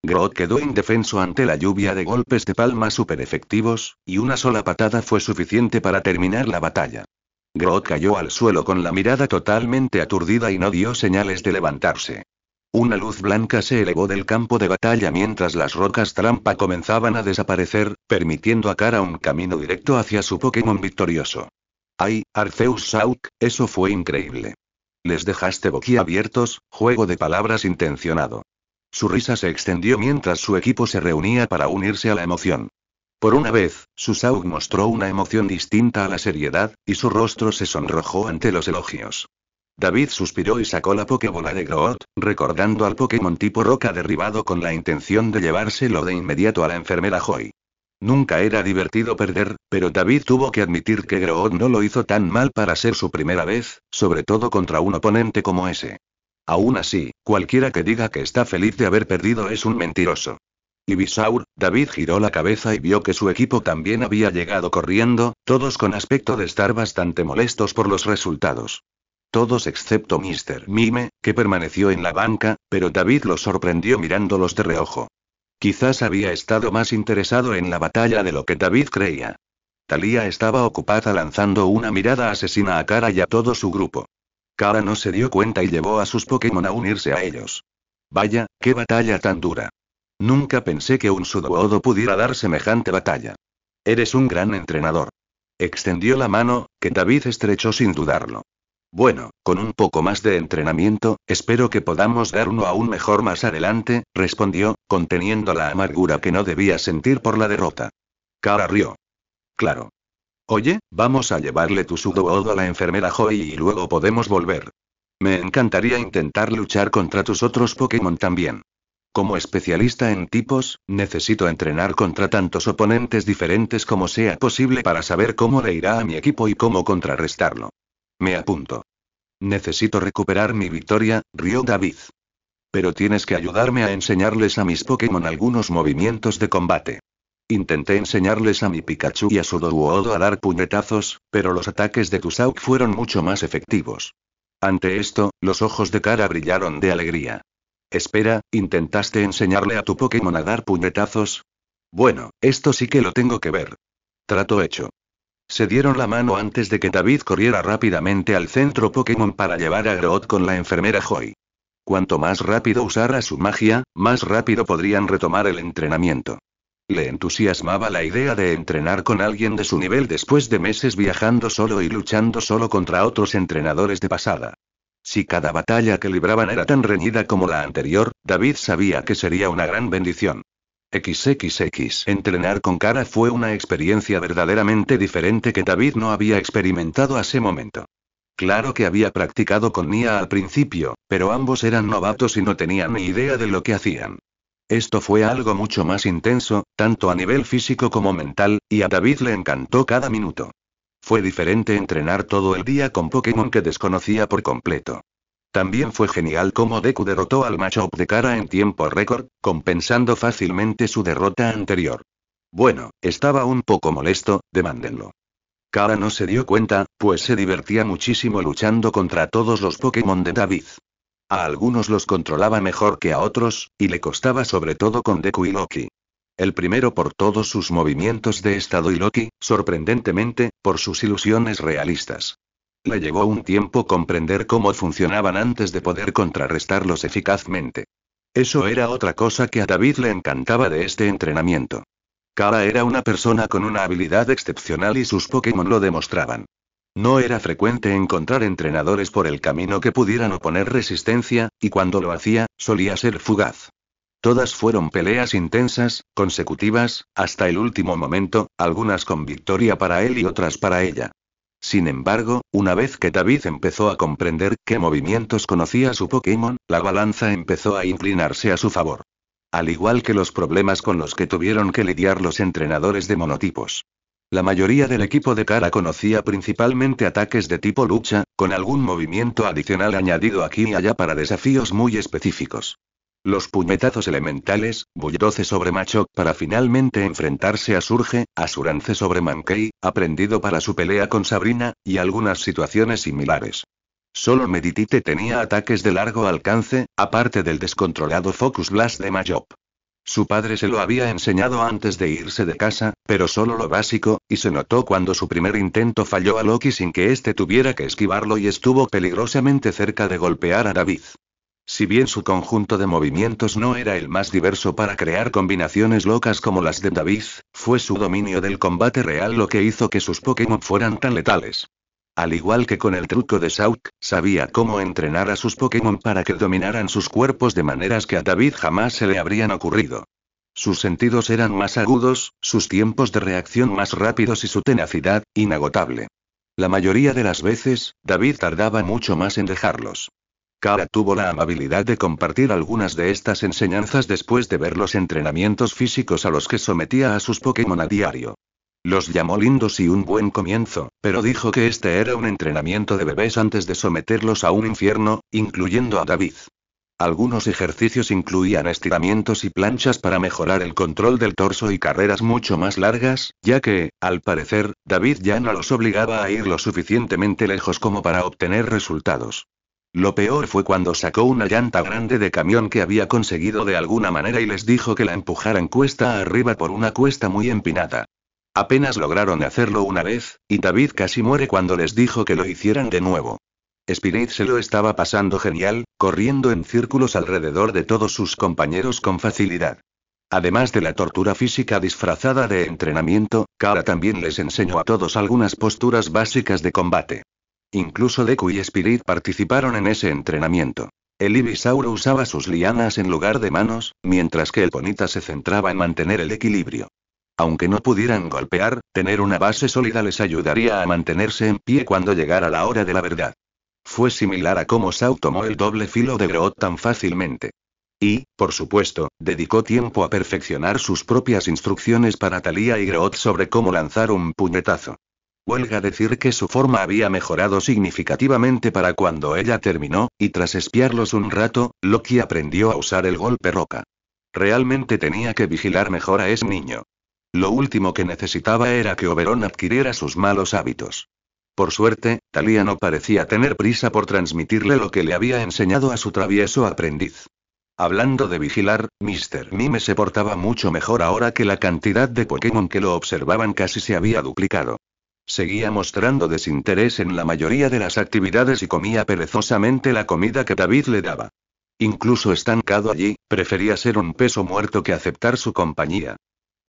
Groot quedó indefenso ante la lluvia de golpes de palma super efectivos, y una sola patada fue suficiente para terminar la batalla. Groot cayó al suelo con la mirada totalmente aturdida y no dio señales de levantarse. Una luz blanca se elevó del campo de batalla mientras las rocas trampa comenzaban a desaparecer, permitiendo a Kara un camino directo hacia su Pokémon victorioso. ¡Ay, Arceus Shao! Eso fue increíble. Les dejaste boquiabiertos, juego de palabras intencionado. Su risa se extendió mientras su equipo se reunía para unirse a la emoción. Por una vez, su Shao mostró una emoción distinta a la seriedad, y su rostro se sonrojó ante los elogios. David suspiró y sacó la Pokébola de Groot, recordando al Pokémon tipo roca derribado con la intención de llevárselo de inmediato a la enfermera Joy. Nunca era divertido perder, pero David tuvo que admitir que Groot no lo hizo tan mal para ser su primera vez, sobre todo contra un oponente como ese. Aún así, cualquiera que diga que está feliz de haber perdido es un mentiroso. Ivysaur, David giró la cabeza y vio que su equipo también había llegado corriendo, todos con aspecto de estar bastante molestos por los resultados. Todos excepto Mr. Mime, que permaneció en la banca, pero David los sorprendió mirándolos de reojo. Quizás había estado más interesado en la batalla de lo que David creía. Thalía estaba ocupada lanzando una mirada asesina a Kara y a todo su grupo. Kara no se dio cuenta y llevó a sus Pokémon a unirse a ellos. Vaya, qué batalla tan dura. Nunca pensé que un Sudowoodo pudiera dar semejante batalla. Eres un gran entrenador. Extendió la mano, que David estrechó sin dudarlo. Bueno, con un poco más de entrenamiento, espero que podamos dar uno aún mejor más adelante, respondió, conteniendo la amargura que no debía sentir por la derrota. Kara rió. Claro. Oye, vamos a llevarle tu Sudowoodo a la enfermera Joy y luego podemos volver. Me encantaría intentar luchar contra tus otros Pokémon también. Como especialista en tipos, necesito entrenar contra tantos oponentes diferentes como sea posible para saber cómo le irá a mi equipo y cómo contrarrestarlo. Me apunto. Necesito recuperar mi victoria, rió David. Pero tienes que ayudarme a enseñarles a mis Pokémon algunos movimientos de combate. Intenté enseñarles a mi Pikachu y a Sudowoodo a dar puñetazos, pero los ataques de tu Shao fueron mucho más efectivos. Ante esto, los ojos de Kara brillaron de alegría. Espera, ¿intentaste enseñarle a tu Pokémon a dar puñetazos? Bueno, esto sí que lo tengo que ver. Trato hecho. Se dieron la mano antes de que David corriera rápidamente al centro Pokémon para llevar a Groot con la enfermera Joy. Cuanto más rápido usara su magia, más rápido podrían retomar el entrenamiento. Le entusiasmaba la idea de entrenar con alguien de su nivel después de meses viajando solo y luchando solo contra otros entrenadores de pasada. Si cada batalla que libraban era tan reñida como la anterior, David sabía que sería una gran bendición. XXX. Entrenar con Kara fue una experiencia verdaderamente diferente que David no había experimentado a ese momento. Claro que había practicado con Nia al principio, pero ambos eran novatos y no tenían ni idea de lo que hacían. Esto fue algo mucho más intenso, tanto a nivel físico como mental, y a David le encantó cada minuto. Fue diferente entrenar todo el día con Pokémon que desconocía por completo. También fue genial cómo Deku derrotó al Machop de Kara en tiempo récord, compensando fácilmente su derrota anterior. Bueno, estaba un poco molesto, demándenlo. Kara no se dio cuenta, pues se divertía muchísimo luchando contra todos los Pokémon de David. A algunos los controlaba mejor que a otros, y le costaba sobre todo con Deku y Loki. El primero por todos sus movimientos de estado y Loki, sorprendentemente, por sus ilusiones realistas. Le llevó un tiempo comprender cómo funcionaban antes de poder contrarrestarlos eficazmente. Eso era otra cosa que a David le encantaba de este entrenamiento. Kara era una persona con una habilidad excepcional y sus Pokémon lo demostraban. No era frecuente encontrar entrenadores por el camino que pudieran oponer resistencia, y cuando lo hacía, solía ser fugaz. Todas fueron peleas intensas, consecutivas, hasta el último momento, algunas con victoria para él y otras para ella. Sin embargo, una vez que David empezó a comprender qué movimientos conocía su Pokémon, la balanza empezó a inclinarse a su favor. Al igual que los problemas con los que tuvieron que lidiar los entrenadores de monotipos. La mayoría del equipo de Kara conocía principalmente ataques de tipo lucha, con algún movimiento adicional añadido aquí y allá para desafíos muy específicos. Los puñetazos elementales, Bulldoze sobre Machop para finalmente enfrentarse a Surge, Asurance sobre Mankey, aprendido para su pelea con Sabrina, y algunas situaciones similares. Solo Meditite tenía ataques de largo alcance, aparte del descontrolado Focus Blast de Machop. Su padre se lo había enseñado antes de irse de casa, pero solo lo básico, y se notó cuando su primer intento falló a Loki sin que éste tuviera que esquivarlo y estuvo peligrosamente cerca de golpear a David. Si bien su conjunto de movimientos no era el más diverso para crear combinaciones locas como las de David, fue su dominio del combate real lo que hizo que sus Pokémon fueran tan letales. Al igual que con el truco de Sauk, sabía cómo entrenar a sus Pokémon para que dominaran sus cuerpos de maneras que a David jamás se le habrían ocurrido. Sus sentidos eran más agudos, sus tiempos de reacción más rápidos y su tenacidad, inagotable. La mayoría de las veces, David tardaba mucho más en dejarlos. Kara tuvo la amabilidad de compartir algunas de estas enseñanzas después de ver los entrenamientos físicos a los que sometía a sus Pokémon a diario. Los llamó lindos y un buen comienzo, pero dijo que este era un entrenamiento de bebés antes de someterlos a un infierno, incluyendo a David. Algunos ejercicios incluían estiramientos y planchas para mejorar el control del torso y carreras mucho más largas, ya que, al parecer, David ya no los obligaba a ir lo suficientemente lejos como para obtener resultados. Lo peor fue cuando sacó una llanta grande de camión que había conseguido de alguna manera y les dijo que la empujaran cuesta arriba por una cuesta muy empinada. Apenas lograron hacerlo una vez, y David casi muere cuando les dijo que lo hicieran de nuevo. Spirit se lo estaba pasando genial, corriendo en círculos alrededor de todos sus compañeros con facilidad. Además de la tortura física disfrazada de entrenamiento, Kara también les enseñó a todos algunas posturas básicas de combate. Incluso Deku y Spirit participaron en ese entrenamiento. El Ivysaur usaba sus lianas en lugar de manos, mientras que el Ponyta se centraba en mantener el equilibrio. Aunque no pudieran golpear, tener una base sólida les ayudaría a mantenerse en pie cuando llegara la hora de la verdad. Fue similar a cómo Sao tomó el doble filo de Groot tan fácilmente. Y, por supuesto, dedicó tiempo a perfeccionar sus propias instrucciones para Thalia y Groot sobre cómo lanzar un puñetazo. Huelga decir que su forma había mejorado significativamente para cuando ella terminó, y tras espiarlos un rato, Loki aprendió a usar el golpe roca. Realmente tenía que vigilar mejor a ese niño. Lo último que necesitaba era que Oberon adquiriera sus malos hábitos. Por suerte, Thalia no parecía tener prisa por transmitirle lo que le había enseñado a su travieso aprendiz. Hablando de vigilar, Mr. Mime se portaba mucho mejor ahora que la cantidad de Pokémon que lo observaban casi se había duplicado. Seguía mostrando desinterés en la mayoría de las actividades y comía perezosamente la comida que David le daba. Incluso estancado allí, prefería ser un peso muerto que aceptar su compañía.